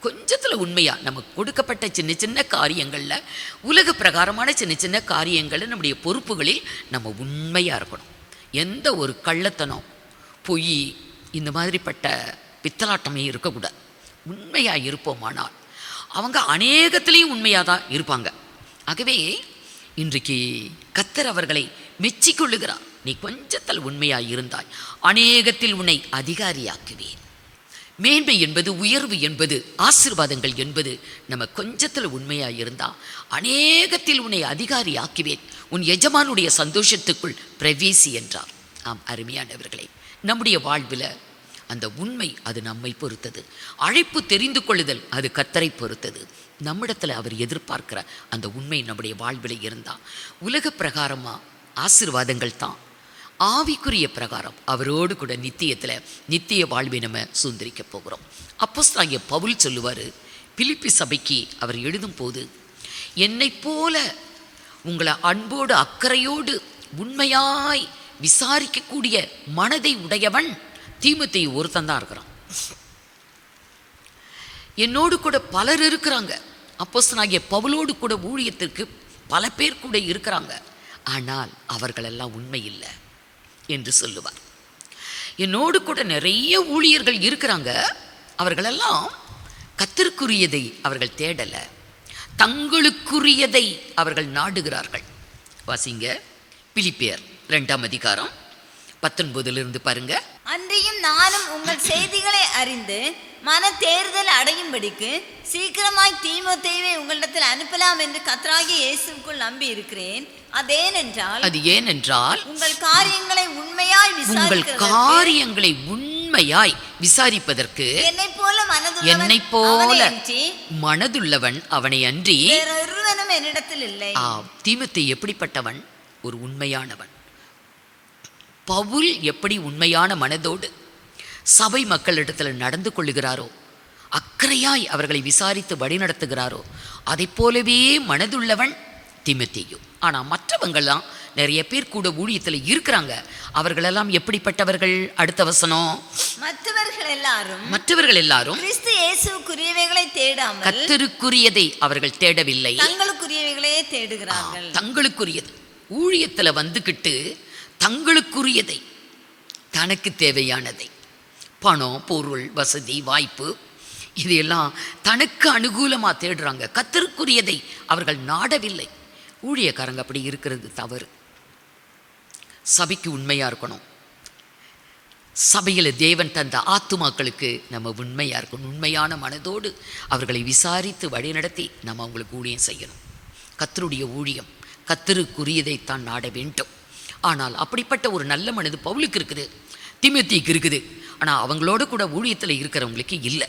[SPEAKER 2] கொஞ்சத்தில் உண்மையா நமக்கு கொடுக்கப்பட்ட சின்ன சின்ன காரியங்களில், உலக பிரகாரமான சின்ன சின்ன காரியங்களில், நம்முடைய பொறுப்புகளில் நம்ம உண்மையாக இருக்கணும். எந்த ஒரு கள்ளத்தனம், பொய், இந்த மாதிரிப்பட்ட பித்தலாட்டமே இருக்கக்கூடாது. உண்மையாக இருப்போமானால் அவங்க அநேகத்திலையும் உண்மையாக தான் இருப்பாங்க. ஆகவே இன்றைக்கு கர்த்தர் அவர்களை மெச்சிக்கொள்ளுகிறார். நீ கொஞ்சத்தில் உண்மையாக இருந்தாய், அநேகத்தில் உன்னை அதிகாரியாக்குவேன். மேன்மை என்பது, உயர்வு என்பது, ஆசீர்வாதங்கள் என்பது நம்ம கொஞ்சத்தில் உண்மையாக இருந்தால் அநேகத்தில் உன்னை அதிகாரி ஆக்குவேன், உன் எஜமானுடைய சந்தோஷத்துக்குள் பிரவேசி என்றார். ஆம் அருமையானவர்களே, நம்முடைய வாழ்வில் அந்த உண்மை அது நம்மை பொறுத்தது. அழைப்பு தெரிந்து கொள்ளுதல் அது கர்த்தரை பொறுத்தது. நம்மிடத்தில் அவர் எதிர்பார்க்கிற அந்த உண்மை நம்முடைய வாழ்வில் இருந்தால் உலக பிரகாரமாக ஆசீர்வாதங்கள் தான், ஆவிக்குரிய பிரகாரம் அவரோடு கூட நித்திய வாழ்வை நம்ம சுதந்திரிக்க போகிறோம். அப்போஸ்தலனாகிய பவுல் சொல்லுவார், பிலிப்பி சபைக்கு அவர் எழுதும் போது, என்னை போல உங்களை அன்போடு அக்கறையோடு உண்மையாய் விசாரிக்கக்கூடிய மனதை உடையவன் தீமோத்தேயு ஒருத்தன் தான் இருக்கிறான். என்னோடு கூட பலர் இருக்கிறாங்க, அப்போஸ்தலனாகிய பவுலோடு கூட ஊழியத்திற்கு பல பேர் கூட இருக்கிறாங்க, ஆனால் அவர்களெல்லாம் உண்மை இல்லை என்று சொல்லுவார். என்னோடு கூட நிறைய ஊழியர்கள் இருக்கிறாங்க, அவர்களெல்லாம் கர்த்தருக்குரியதை அவர்கள் தேடலை, தங்களுக்குரியதை அவர்கள் நாடுகிறார்கள். வாசிங்க பிலிப்பியர் 2ஆம் அதிகாரம் 19 பாருங்க.
[SPEAKER 3] அன்றியும் நானும் உங்கள் செய்திகளை அறிந்து மன தேர்தல் அடையும்படிக்கு சீக்கிரமாய் தீமோத்தேயுவை உங்களிடத்தில் அனுப்பலாம் என்று கர்த்தராகிய இயேசுவுக்குள் நம்பி இருக்கிறேன். அது ஏனென்றால் உங்கள் காரியங்களை உண்மையாய் விசாரிப்பதற்கு என்னைப் போல
[SPEAKER 2] மனதுள்ளவன் அவனை அன்றி
[SPEAKER 3] வேறொருவனும் என்னிடத்தில் இல்லை.
[SPEAKER 2] தீமோத்தேயு எப்படிப்பட்டவன்? ஒரு உண்மையானவன். பவுல் எப்படி உண்மையான மனதோடு சபை மக்களிடத்தில் நடந்து கொள்ளுகிறாரோ, அக்கறையாய் அவர்களை விசாரித்து வழிநடத்துகிறாரோ, அதை போலவே மனதுள்ளவன் தீமோத்தேயு. ஆனால் மற்றவங்கள்லாம் நிறைய பேர் கூட ஊழியத்தில் இருக்கிறாங்க, அவர்களெல்லாம் எப்படிப்பட்டவர்கள்? அடுத்த வசனம், மற்றவர்கள் எல்லாரும்
[SPEAKER 3] கிறிஸ்து இயேசுவுக்குரியவைகளை தேடாமல்
[SPEAKER 2] கர்த்தருக்குரியதை அவர்கள் தேடவில்லை,
[SPEAKER 3] தங்களுக்குரியவைகளே தேடுகிறார்கள்.
[SPEAKER 2] தங்களுக்குரியது ஊழியத்தில் வந்துக்கிட்டு தங்களுக்குரியதை, தனக்கு தேவையானதை, பணம், பொருள், வசதி, வாய்ப்பு, இதையெல்லாம் தனக்கு அனுகூலமாக தேடுறாங்க. கர்த்தருக்குரியதை அவர்கள் நாடவில்லை. ஊழியக்காரங்க அப்படி இருக்கிறது தவறு. சபைக்கு உண்மையாக இருக்கணும். சபையில் தேவன் தந்த ஆத்துமாக்களுக்கு நம்ம உண்மையாக இருக்கணும். உண்மையான மனதோடு அவர்களை விசாரித்து வழிநடத்தி நம்ம அவங்களுக்கு ஊழியம் செய்யணும். கர்த்தருடைய ஊழியம் கர்த்தருக்குரியதைத்தான் நாட வேண்டும். ஆனால் அப்படிப்பட்ட ஒரு நல்ல மனது பவுலுக்கு இருக்குது, தீமோத்தேயுக்கு இருக்குது. ஆனால் அவங்களோட கூட ஊழியத்தில் இருக்கிறவங்களுக்கு இல்லை.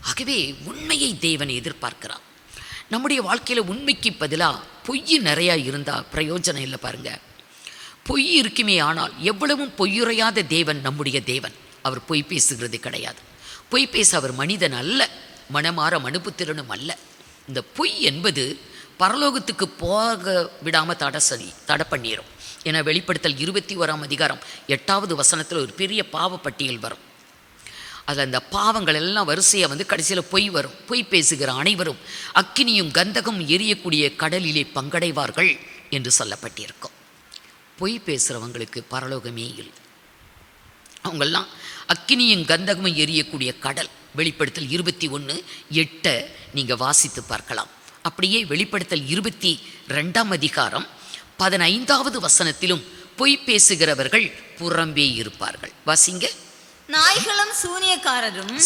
[SPEAKER 2] ஆகவே உண்மையை தேவன் எதிர்பார்க்கிறான். நம்முடைய வாழ்க்கையில் உண்மைக்கு பதிலாக பொய் நிறையா இருந்தால் பிரயோஜனம் இல்லை. பாருங்கள், பொய் இருக்குமே, ஆனால் எவ்வளவும் பொய்யுரையாத தேவன் நம்முடைய தேவன். அவர் பொய் பேசுகிறது கிடையாது. பொய் பேச அவர் மனிதன் அல்ல, மனமாற மனுப்புத்திறனும் அல்ல. இந்த பொய் என்பது பரலோகத்துக்கு போக விடாமல் தடை பண்ணிடும். ஏன்னா வெளிப்படுத்தல் 21ஆம் அதிகாரம் 8வது வசனத்தில் ஒரு பெரிய பாவ பட்டியல் வரும். அதில் அந்த பாவங்கள் எல்லாம் வரிசையாக கடைசியில் பொய் வரும். பொய் பேசுகிற அனைவரும் அக்கினியும் கந்தகம் எரியக்கூடிய கடலிலே பங்கடைவார்கள் என்று சொல்லப்பட்டிருக்கும். பொய் பேசுகிறவங்களுக்கு பரலோகமே இல்லை. அவங்கெல்லாம் அக்கினியும் கந்தகமும் எரியக்கூடிய கடல். வெளிப்படுத்தல் 21:8 நீங்கள் வாசித்து பார்க்கலாம். அப்படியே வெளிப்படுத்தல் 22ஆம் அதிகாரம் 15வது வசனத்திலும் பொய் பேசுகிறவர்கள் புறம்பே இருப்பார்கள். வாசிங்க.
[SPEAKER 3] நாய்களும்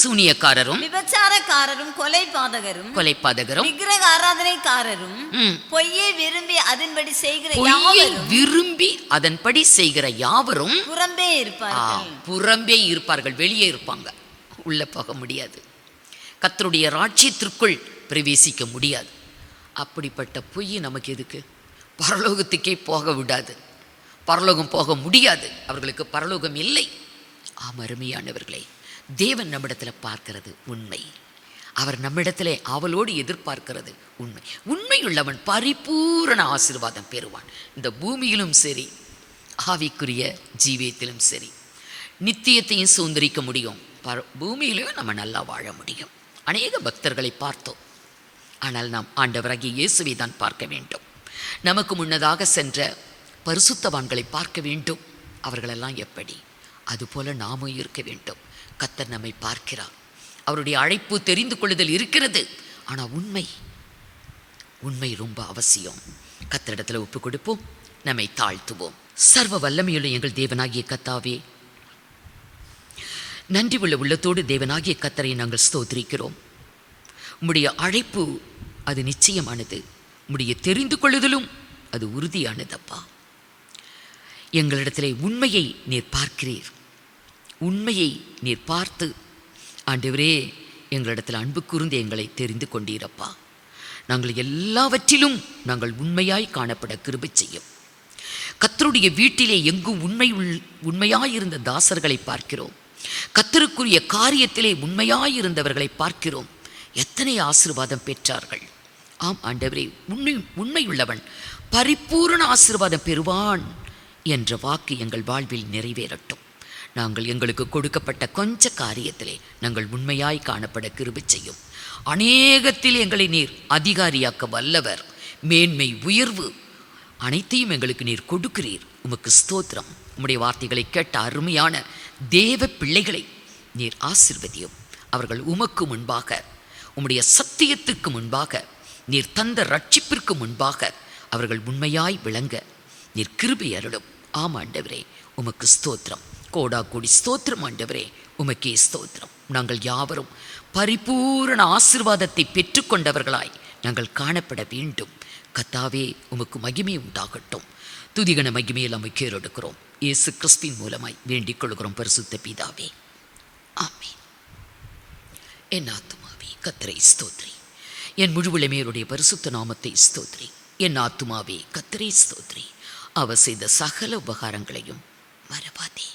[SPEAKER 3] சூனியக்காரரும் விபச்சாரக்காரரும் கொலைபாதகரும் விக்கிரக ஆராதனைக்காரரும் பொய்யை விரும்பி அதன்படி செய்கிற யாவரும் புறம்பே இருப்பார்கள். வெளியே இருப்பாங்க, உள்ள போக முடியாது. கர்த்தருடைய ராஜ்யத்திற்குள் பிரவேசிக்க முடியாது. அப்படிப்பட்ட பொய் நமக்கு எதுக்கு? பரலோகத்துக்கே போக விடாது. பரலோகம் போக முடியாது. அவர்களுக்கு பரலோகம் இல்லை. அருமையானவர்களே, தேவன் நம்மிடத்தில் பார்க்கிறது உண்மை. அவர் நம்மிடத்திலே அவளோடு எதிர்பார்க்கிறது உண்மை. உண்மையுள்ளவன் பரிபூரண ஆசீர்வாதம் பெறுவான். இந்த பூமியிலும் சரி, ஆவிக்குரிய ஜீவியத்திலும் சரி, நித்தியத்தையும் சுதந்திரிக்க முடியும். பூமியிலையும் நம்ம நல்லா வாழ முடியும். அநேக பக்தர்களை பார்த்தோம், ஆனால் நாம் ஆண்டவராகிய இயேசுவை தான் பார்க்க வேண்டும். நமக்கு முன்னதாக சென்ற பரிசுத்தவான்களை பார்க்க வேண்டும். அவர்களெல்லாம் எப்படி? அதுபோல நாமும் இருக்க வேண்டும். கர்த்தர் நம்மை பார்க்கிறார். அவருடைய அழைப்பு தெரிந்து கொள்ளுதல் இருக்கிறது. ஆனால் உண்மை ரொம்ப அவசியம். கர்த்தரிடத்தில் ஒப்பு கொடுப்போம், நம்மை தாழ்த்துவோம். சர்வ வல்லமையுள்ள எங்கள் தேவனாகிய கர்த்தாவே, நன்றி உள்ள உள்ளத்தோடு தேவனாகிய கர்த்தரை நாங்கள் ஸ்தோத்திரிக்கிறோம். உம்முடைய அழைப்பு அது நிச்சயமானது. உம்முடைய தெரிந்து கொள்ளுதலும் அது உறுதியானதப்பா. எங்களிடத்திலே உண்மையை நீர் பார்க்கிறீர். உண்மையை நீர் பார்த்து ஆண்டவரே எங்களிடத்தில் அன்பு கூர்ந்து எங்களை தெரிந்து கொண்டீரப்பா. நாங்கள் எல்லாவற்றிலும் நாங்கள் உண்மையாய் காணப்பட கிருபை செய்யும். கர்த்தருடைய வீட்டிலே எங்கும் உண்மையாயிருந்த தாசர்களை பார்க்கிறோம். கர்த்தருக்குரிய காரியத்திலே உண்மையாயிருந்தவர்களை பார்க்கிறோம். எத்தனை ஆசீர்வாதம் பெற்றார்கள். ஆம் ஆண்டவரே, உண்மையுள்ளவன் பரிபூரண ஆசீர்வாதம் பெறுவான் என்ற வாக்கு எங்கள் வாழ்வில் நிறைவேறட்டும்.
[SPEAKER 2] நாங்கள் எங்களுக்கு கொடுக்கப்பட்ட கொஞ்ச காரியத்திலே நாங்கள் உண்மையாய் காணப்பட கிருபை செய்யும். அநேகத்தில் எங்களை நீர் அதிகாரியாக்க வல்லவர். மேன்மை உயர்வு அனைத்தையும் எங்களுக்கு நீர் கொடுக்கிறீர். உமக்கு ஸ்தோத்திரம். உம்முடைய வார்த்தைகளை கேட்ட அருமையான தேவ பிள்ளைகளை நீர் ஆசீர்வதியும். அவர்கள் உமக்கு முன்பாக, உம்முடைய சத்தியத்துக்கு முன்பாக, நீர் தந்த ரட்சிப்பிற்கு முன்பாக அவர்கள் உண்மையாய் விளங்க நீர் கிருபை அருளும். ஆம் ஆண்டவரே, உமக்கு ஸ்தோத்திரம். கோடா கோடி ஸ்தோத்திரம் ஆண்டவரே, உமக்கே ஸ்தோத்திரம். நாங்கள் யாவரும் பரிபூரண ஆசீர்வாதத்தை பெற்றுக்கொண்டவர்களாய் நாங்கள் காணப்பட வேண்டும். கர்த்தாவே, உமக்கு மகிமை உண்டாகட்டும். துதிகன மகிமையில் அமைக்க எடுக்கிறோம். இயேசு கிறிஸ்துவின் மூலமாய் வேண்டிக் கொள்கிறோம் பரிசுத்த பிதாவே, ஆமென். என் ஆத்துமாவே கர்த்தரை ஸ்தோத்திரி, என் முழுவுலமையருடைய பரிசுத்த நாமத்தை ஸ்தோத்திரி. என் ஆத்துமாவே கர்த்தரை ஸ்தோத்திரி, அவர் செய்த சகல உபகாரங்களையும் மறவாதே.